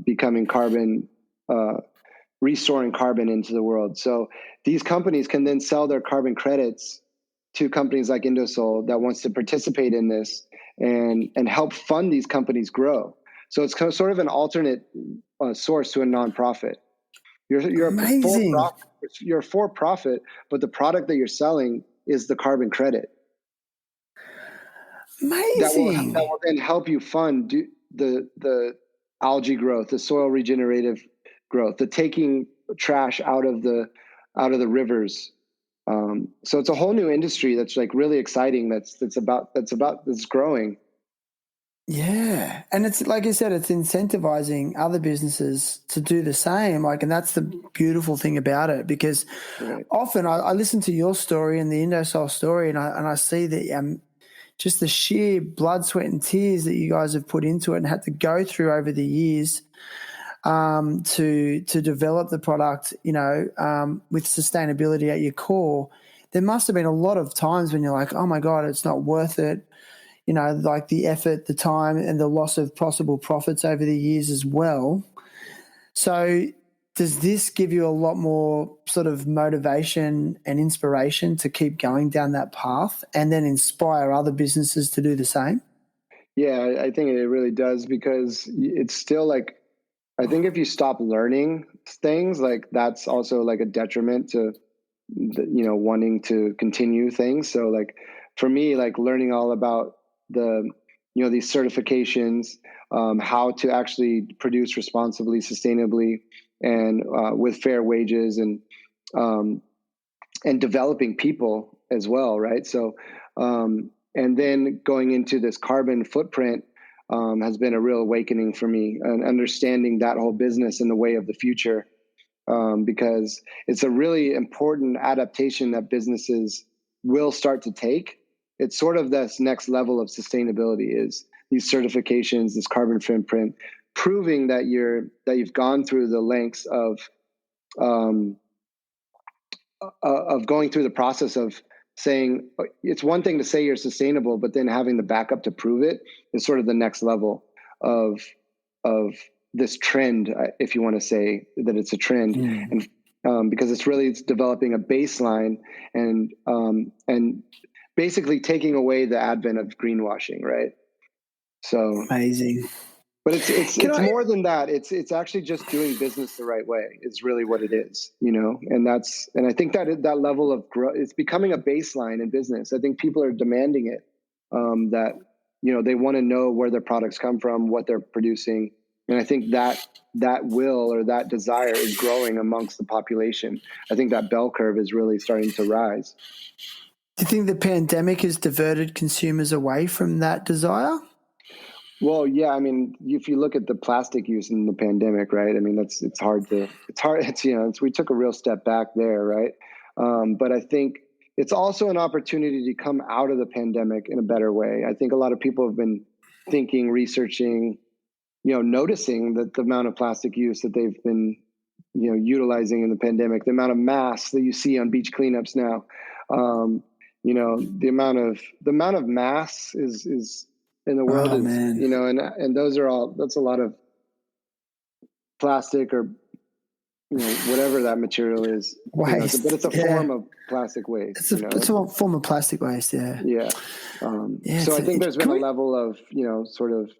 becoming carbon, restoring carbon into the world. So these companies can then sell their carbon credits to companies like Indosole that wants to participate in this and help fund these companies grow. So it's kind of sort of an alternate source to a nonprofit. You're Amazing. you're for profit, but the product that you're selling is the carbon credit. Amazing. That will then help you fund the algae growth, the soil regenerative growth, the taking trash out of the rivers. So it's a whole new industry that's like really exciting. That's growing. Yeah. And it's like you said, it's incentivizing other businesses to do the same. Like, and that's the beautiful thing about it, because often I listen to your story and the Indosole story, and I see that just the sheer blood, sweat, and tears that you guys have put into it and had to go through over the years to develop the product, you know, with sustainability at your core. There must have been a lot of times when you're like, oh my God, it's not worth it. You know, like the effort, the time, and the loss of possible profits over the years as well. So does this give you a lot more sort of motivation and inspiration to keep going down that path and then inspire other businesses to do the same? Yeah, I think it really does, because it's still like, I think if you stop learning things, like that's also like a detriment to, you know, wanting to continue things. So like for me, like learning all about the, you know, these certifications, how to actually produce responsibly, sustainably, and with fair wages, and developing people as well, right? So and then going into this carbon footprint has been a real awakening for me, and understanding that whole business and the way of the future, because it's a really important adaptation that businesses will start to take. It's sort of this next level of sustainability, is these certifications, this carbon footprint, proving that you've gone through the lengths of going through the process of saying, it's one thing to say you're sustainable, but then having the backup to prove it is sort of the next level of this trend, if you want to say that it's a trend. And because it's developing a baseline and basically taking away the advent of greenwashing, right? So amazing. But it's more than that. It's actually just doing business the right way is really what it is, you know. And I think that level of growth, it's becoming a baseline in business. I think people are demanding it. That, you know, they want to know where their products come from, what they're producing, and I think that will, or that desire, is growing amongst the population. I think that bell curve is really starting to rise. Do you think the pandemic has diverted consumers away from that desire? Well, yeah, I mean, if you look at the plastic use in the pandemic, right? I mean, it's we took a real step back there, right? But I think it's also an opportunity to come out of the pandemic in a better way. I think a lot of people have been thinking, researching, you know, noticing that the amount of plastic use that they've been, you know, utilizing in the pandemic, the amount of masks that you see on beach cleanups now, you know, the amount of masks is in the world is, man. you know, and that's a lot of plastic, or, you know, whatever that material is, waste. But it's a form of plastic waste. It's a form of plastic waste. Yeah. So I think there's been a level of, you know, sort of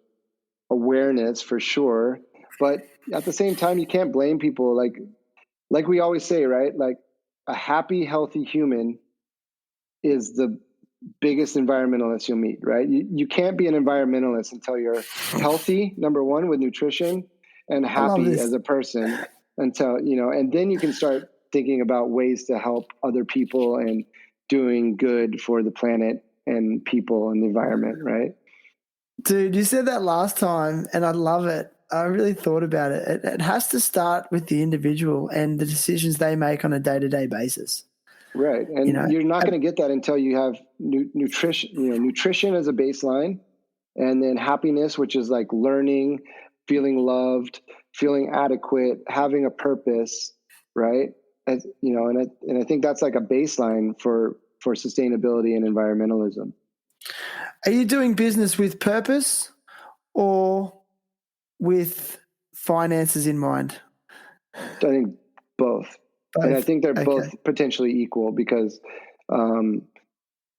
awareness for sure. But at the same time, you can't blame people. Like we always say, right? Like a happy, healthy human is the biggest environmentalist you'll meet, right? You can't be an environmentalist until you're healthy, number one, with nutrition, and I love happy this. as a person until, and then you can start thinking about ways to help other people and doing good for the planet and people and the environment, right? Dude, you said that last time, and I love it. I really thought about it. It has to start with the individual and the decisions they make on a day-to-day basis. Right. And you're not going to get that until you have nutrition, nutrition as a baseline, and then happiness, which is like learning, feeling loved, feeling adequate, having a purpose, right? And I think that's like a baseline for sustainability and environmentalism. Are you doing business with purpose or with finances in mind? I think both. And I think they're both potentially equal, because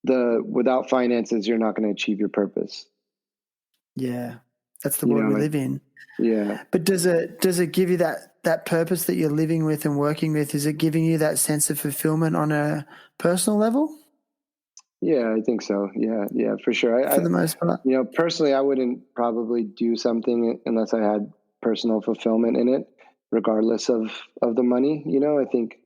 without finances, you're not going to achieve your purpose. Yeah, that's the world we live in. Yeah. But does it give you that purpose that you're living with and working with? Is it giving you that sense of fulfillment on a personal level? Yeah, I think so. Yeah, for sure. For the most part. Personally, I wouldn't probably do something unless I had personal fulfillment in it, regardless of the money. I think,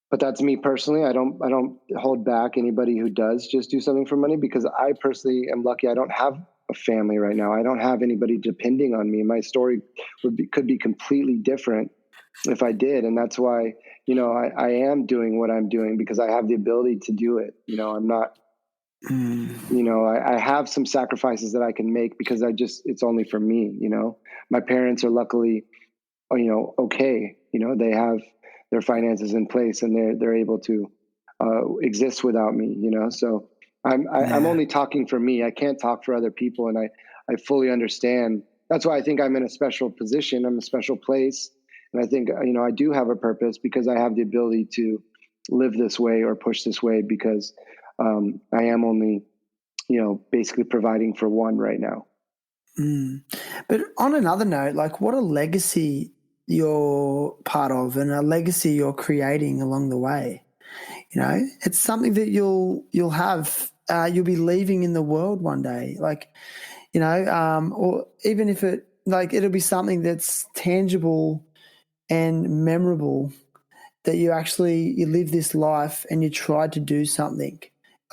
but that's me personally. I don't hold back anybody who does just do something for money, because I personally am lucky. I don't have a family right now. I don't have anybody depending on me. My story could be completely different if I did. And that's why, I am doing what I'm doing, because I have the ability to do it. I'm not, I have some sacrifices that I can make, because it's only for me. My parents are luckily, okay. They have their finances in place, and they're able to exist without me, so I'm only talking for me. I can't talk for other people. And I fully understand. That's why I think I'm in a special position. I'm in a special place. And I think, I do have a purpose, because I have the ability to live this way or push this way, because I am only, basically providing for one right now. But on another note, like, what a legacy you're part of and a legacy you're creating along the way. It's something that you'll have, you'll be leaving in the world one day. Like, or even if it'll be something that's tangible and memorable, that you live this life and you tried to do something.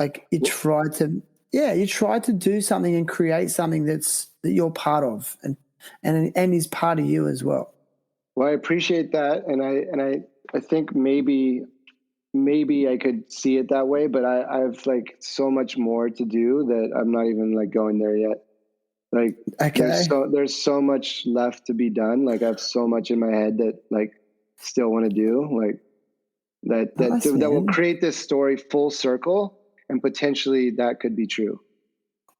Like you tried to do something and create something that you're part of and is part of you as well. Well, I appreciate that. And I think maybe I could see it that way, but I have like so much more to do that I'm not even like going there yet. Like, there's so much left to be done. Like I have so much in my head that like still want to do, like that will create this story full circle, and potentially that could be true.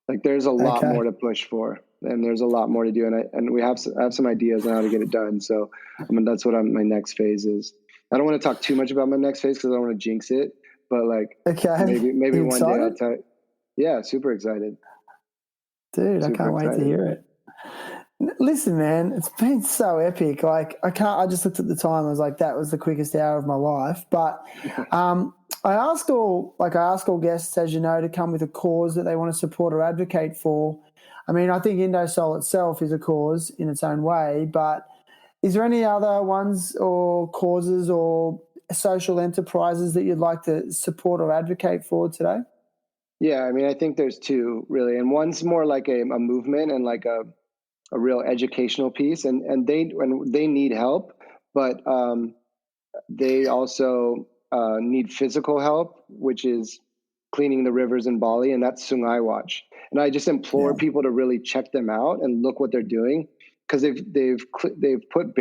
Like there's a lot more to push for, and there's a lot more to do. And we have some ideas on how to get it done. So that's what my next phase is. I don't want to talk too much about my next phase, because I don't want to jinx it, but like, maybe one day I'll tell you. Yeah. Super excited. Dude, I can't wait to hear it. Listen, man, it's been so epic. Like I just looked at the time. I was like, that was the quickest hour of my life. But I ask all guests, as you know, to come with a cause that they want to support or advocate for. I mean, I think Indosole itself is a cause in its own way, but is there any other ones or causes or social enterprises that you'd like to support or advocate for today? Yeah, I mean, I think there's two really, and one's more like a movement and like a real educational piece, and they need help, but they also need physical help, which is cleaning the rivers in Bali, and that's Sungaiwatch. And I just implore people to really check them out and look what they're doing, because they've put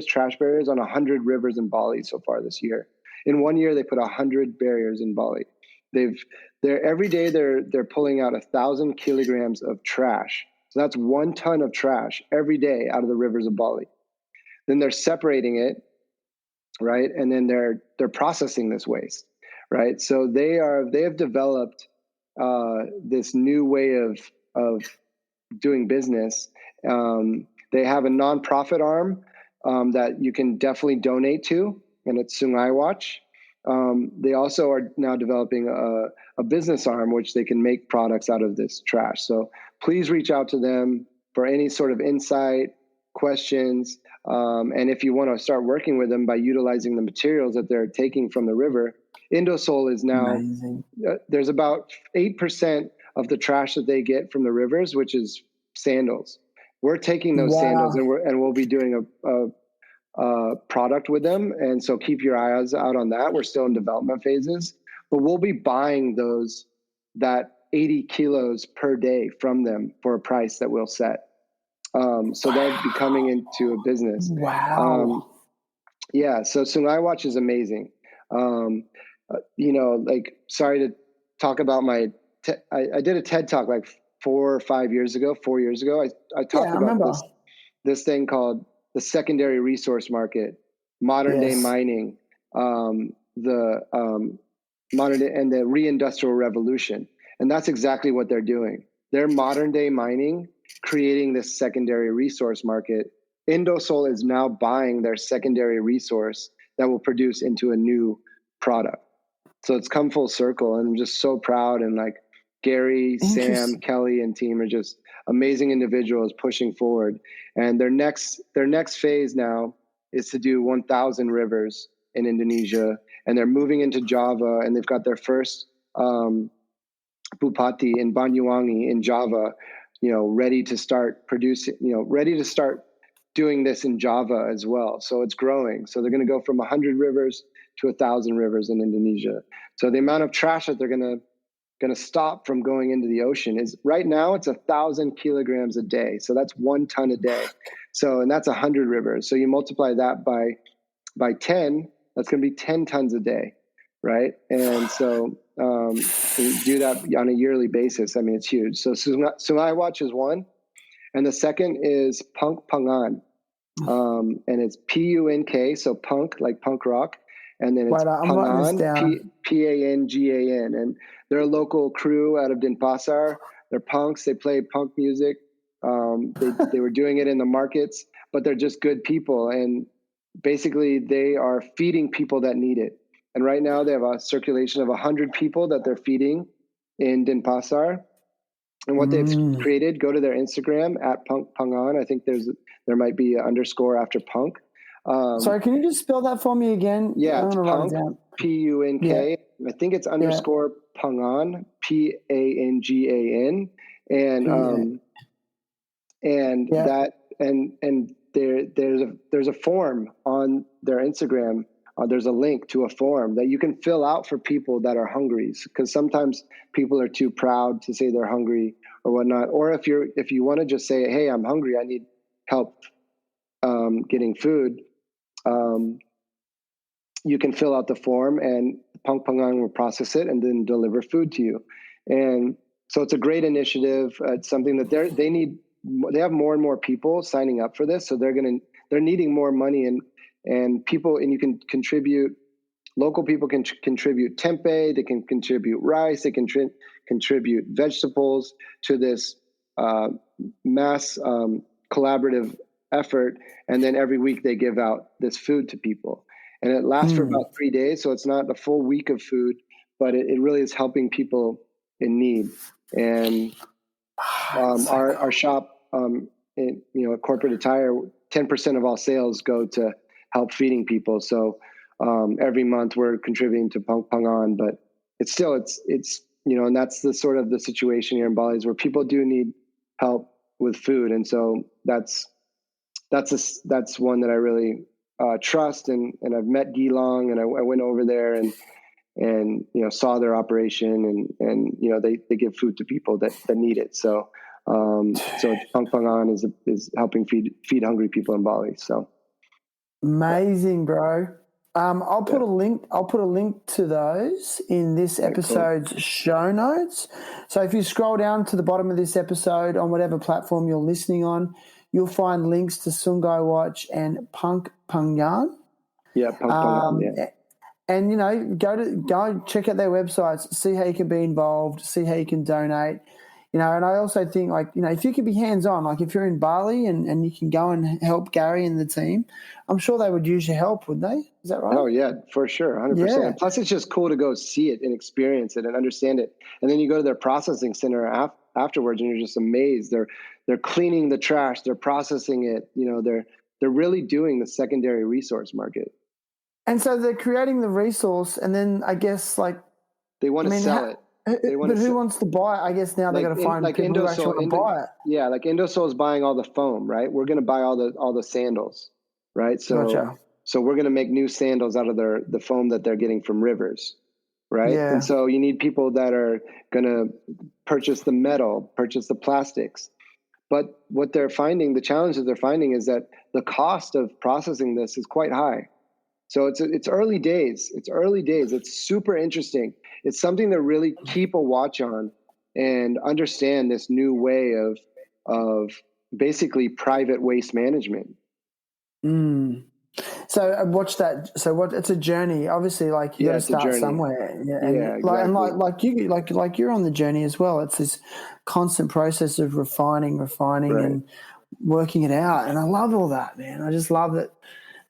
trash barriers on 100 rivers in Bali so far this year. In 1 year, they put 100 barriers in Bali. Every day they're pulling out 1,000 kilograms of trash. So that's 1 ton of trash every day out of the rivers of Bali. Then they're separating it, right? And then they're processing this waste, right? So they have developed this new way of doing business They have a nonprofit arm that you can definitely donate to, and it's Sungaiwatch. They also are now developing a business arm, which they can make products out of this trash. So please reach out to them for any sort of insight, questions, and if you want to start working with them by utilizing the materials that they're taking from the river. Indosole is now, there's about 8% of the trash that they get from the rivers, which is sandals. We're taking those sandals and we'll be doing a product with them. And so keep your eyes out on that. We're still in development phases, but we'll be buying that 80 kilos per day from them for a price that we'll set. So they'll be coming into a business. Wow. Yeah. So Sungaiwatch is amazing. Sorry to talk about I did a TED talk like 4 years ago. I talked about this thing called the secondary resource market, modern day mining, the modern day and the reindustrial revolution. And that's exactly what they're doing. They're modern day mining, creating this secondary resource market. Indosole is now buying their secondary resource that will produce into a new product. So it's come full circle, and I'm just so proud. And like Gary, Sam, Kelly, and team are just amazing individuals pushing forward. And their next phase now is to do 1,000 rivers in Indonesia, and they're moving into Java, and they've got their first Bupati in Banyuwangi in Java, ready to start producing, ready to start doing this in Java as well. So it's growing. So they're going to go from 100 rivers to 1,000 rivers in Indonesia. So the amount of trash that they're going to stop from going into the ocean is right now it's 1,000 kilograms a day. So that's 1 ton a day. So, and that's 100 rivers. So you multiply that by 10, that's going to be 10 tons a day. Right. And so you do that on a yearly basis. I mean, it's huge. So Sungaiwatch is one. And the second is Punk Pangan. And it's PUNK. So punk, like punk rock. And then it's Pangan, PANGAN. And they're a local crew out of Denpasar. They're punks. They play punk music. They were doing it in the markets, but they're just good people. And basically they are feeding people that need it. And right now they have a circulation of 100 people that they're feeding in Denpasar. And what they've created, go to their Instagram at Punk Pangan. I think there might be an underscore after punk. Sorry, can you just spell that for me again? Yeah, it's Punk, PUNK. Yeah. I think it's underscore Pangan, PANGAN. And there's a form on their Instagram. There's a link to a form that you can fill out for people that are hungry, because sometimes people are too proud to say they're hungry or whatnot. Or if you want to just say, hey, I'm hungry, I need help getting food, you can fill out the form and Punk Pangang will process it and then deliver food to you. And so it's a great initiative. It's something that they have more and more people signing up for this. So they're needing more money and people, and you can contribute, local people can contribute tempeh, they can contribute rice, they can contribute vegetables to this mass collaborative effort. And then every week they give out this food to people. And it lasts for about 3 days. So it's not a full week of food, but it really is helping people in need. And our shop, at Corporate Attire, 10% of all sales go to help feeding people. So every month we're contributing to Punk Pangan, but it's and that's the sort of the situation here in Bali is where people do need help with food. And so that's one that I really trust. And I've met Gilong, and I went over there and saw their operation and they give food to people that need it. So Punk Pangan is helping feed hungry people in Bali. So amazing, bro. I'll put a link to those in this episode's show notes. So if you scroll down to the bottom of this episode on whatever platform you're listening on, you'll find links to Sungaiwatch and Punk Pangan. Yeah, Punk Pangan. Yeah. And go check out their websites, see how you can be involved, see how you can donate. And I also think, like, if you could be hands-on, like if you're in Bali and you can go and help Gary and the team, I'm sure they would use your help, would they? Is that right? Oh yeah, for sure. 100%. Yeah. Plus it's just cool to go see it and experience it and understand it. And then you go to their processing center afterwards and you're just amazed. They're cleaning the trash, they're processing it. They're really doing the secondary resource market. And so they're creating the resource, and then I guess, like, they want to sell it. But who wants to buy it? I guess now they got to find people who actually want to buy it. Yeah, like Indosole is buying all the foam, right? We're going to buy all the sandals, right? So, Gotcha. So we're going to make new sandals out of the foam that they're getting from rivers, right? Yeah. And so you need people that are going to purchase the metal, purchase the plastics. But what they're finding, the challenge that they're finding, is that the cost of processing this is quite high. So it's early days. It's early days. It's super interesting. It's something to really keep a watch on and understand this new way of basically private waste management. So watch that. So it's a journey. Obviously, like you got to start somewhere. Yeah, exactly. Like you're on the journey as well. It's this constant process of refining, right, and working it out. And I love all that, man. I just love that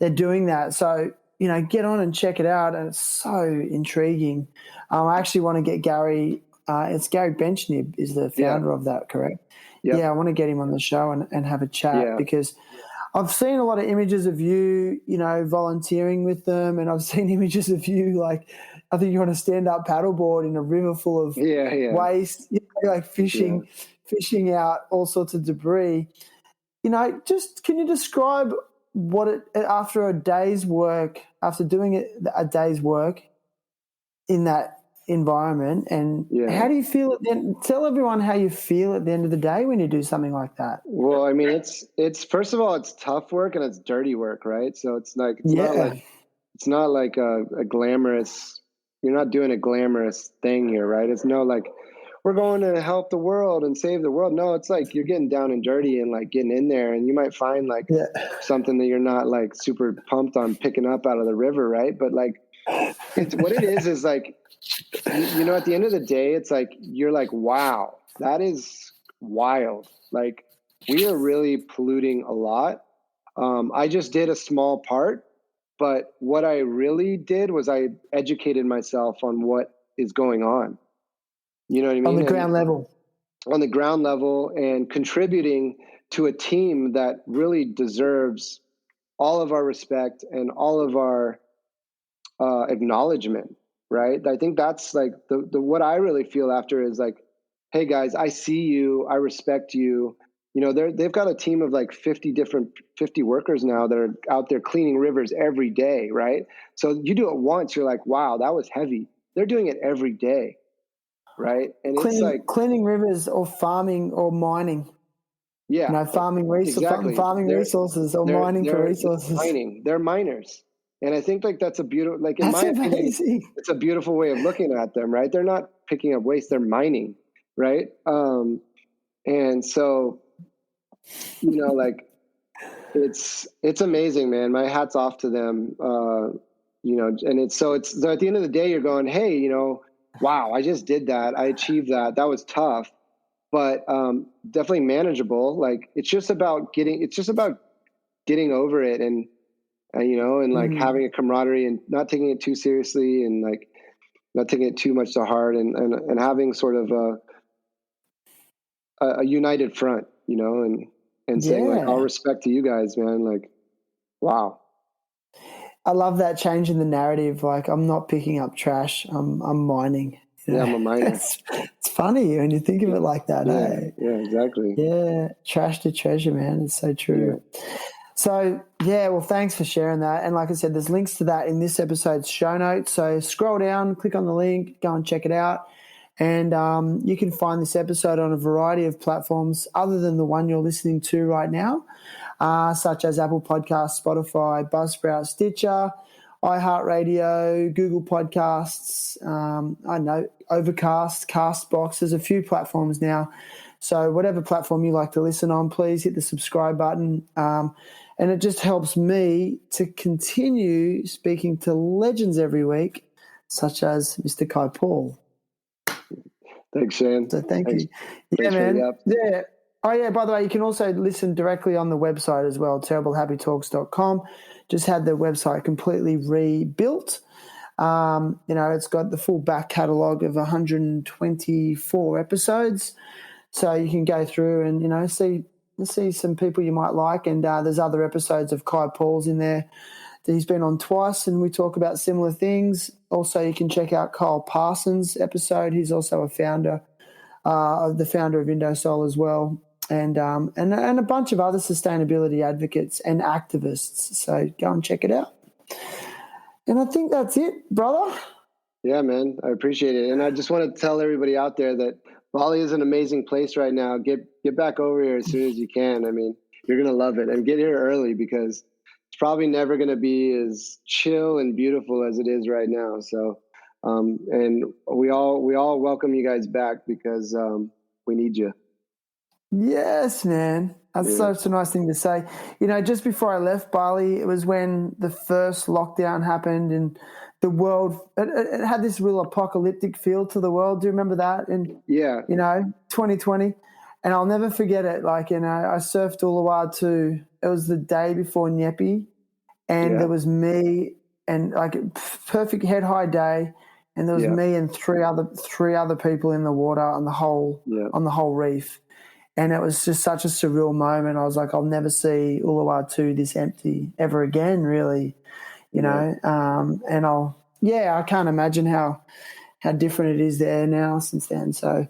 they're doing that. So, get on and check it out. And it's so intriguing. I actually want to get Gary. It's Gary Benchnib is the founder of that, correct? Yep. Yeah, I want to get him on the show and have a chat because I've seen a lot of images of you, volunteering with them, and I've seen images of you, like, I think you're on a stand-up paddleboard in a river full of waste, like fishing out all sorts of debris. Just can you describe what after a day's work, after doing a day's work in that environment, and how do you feel then? Tell everyone how you feel at the end of the day when you do something like that. Well, I mean, it's first of all, it's tough work and it's dirty work, right? So it's not like a glamorous, you're not doing a glamorous thing here, right? It's no like we're going to help the world and save the world. No, it's like you're getting down and dirty and like getting in there, and you might find like something that you're not like super pumped on picking up out of the river, right? But like it's what it is like, at the end of the day, it's like you're like, wow, that is wild. Like we are really polluting a lot. I just did a small part, but what I really did was I educated myself on what is going on. You know what I mean? On the ground level. On the ground level, and contributing to a team that really deserves all of our respect and all of our acknowledgement, right? I think that's like the what I really feel after is like, hey guys, I see you, I respect you. They've got a team of like 50 workers now that are out there cleaning rivers every day, right? So you do it once, you're like, wow, that was heavy. They're doing it every day, right? And it's like cleaning rivers or farming or mining. Yeah, farming resources, farming resources or mining for resources. They're miners, and I think like that's a beautiful, like in my opinion, it's a beautiful way of looking at them, right? They're not picking up waste; they're mining, right? And so, like it's amazing, man. My hat's off to them, and it's so at the end of the day, you're going, hey, wow, I just did that, I achieved that. That was tough. But definitely manageable. Like it's just about getting over it, and like having a camaraderie and not taking it too seriously, and like not taking it too much to heart, and having sort of a united front, and saying like, all respect to you guys, man. Like, wow. I love that change in the narrative. Like, I'm not picking up trash. I'm mining. Yeah, I'm a miner. It's funny when you think of it like that. Yeah, exactly. Yeah, trash to treasure, man. It's so true. Yeah. So, well, thanks for sharing that. And like I said, there's links to that in this episode's show notes. So scroll down, click on the link, go and check it out. And you can find this episode on a variety of platforms other than the one you're listening to right now, such as Apple Podcasts, Spotify, Buzzsprout, Stitcher, iHeartRadio, Google Podcasts, I know, Overcast, Castbox. There's a few platforms now. So whatever platform you like to listen on, please hit the subscribe button. And it just helps me to continue speaking to legends every week, such as Mr. Kai Paul. Thanks, Shan. So thank Thanks. you. Yeah, Thanks for the man. up. Yeah. Oh, yeah, by the way, you can also listen directly on the website as well, terriblehappytalks.com. Just had the website completely rebuilt. It's got the full back catalogue of 124 episodes. So you can go through and, see some people you might like. And there's other episodes of Kai Paul's in there that he's been on twice, and we talk about similar things. Also, you can check out Kyle Parsons' episode. He's also the founder of Indosole as well. And a bunch of other sustainability advocates and activists. So go and check it out. And I think that's it, brother. Yeah, man, I appreciate it. And I just want to tell everybody out there that Bali is an amazing place right now. Get back over here as soon as you can. I mean, you're going to love it. And get here early because it's probably never going to be as chill and beautiful as it is right now. So, and we all welcome you guys back because we need you. Yes, man. That's such a nice thing to say. Just before I left Bali, it was when the first lockdown happened and the world, it had this real apocalyptic feel to the world. Do you remember that? And, 2020. And I'll never forget it. I surfed Uluwatu. It was the day before Nyepi. And there was me and perfect head high day. And there was me and three other people in the water on the whole reef. And it was just such a surreal moment. I was like, I'll never see Uluwatu this empty ever again, really, you know. And I can't imagine how different it is there now since then. So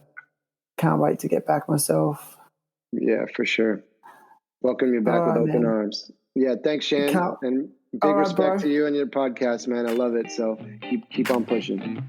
can't wait to get back myself. Yeah, for sure. Welcome you back with open arms. Yeah, thanks, Shan. And big respect to you and your podcast, man. I love it. So keep on pushing.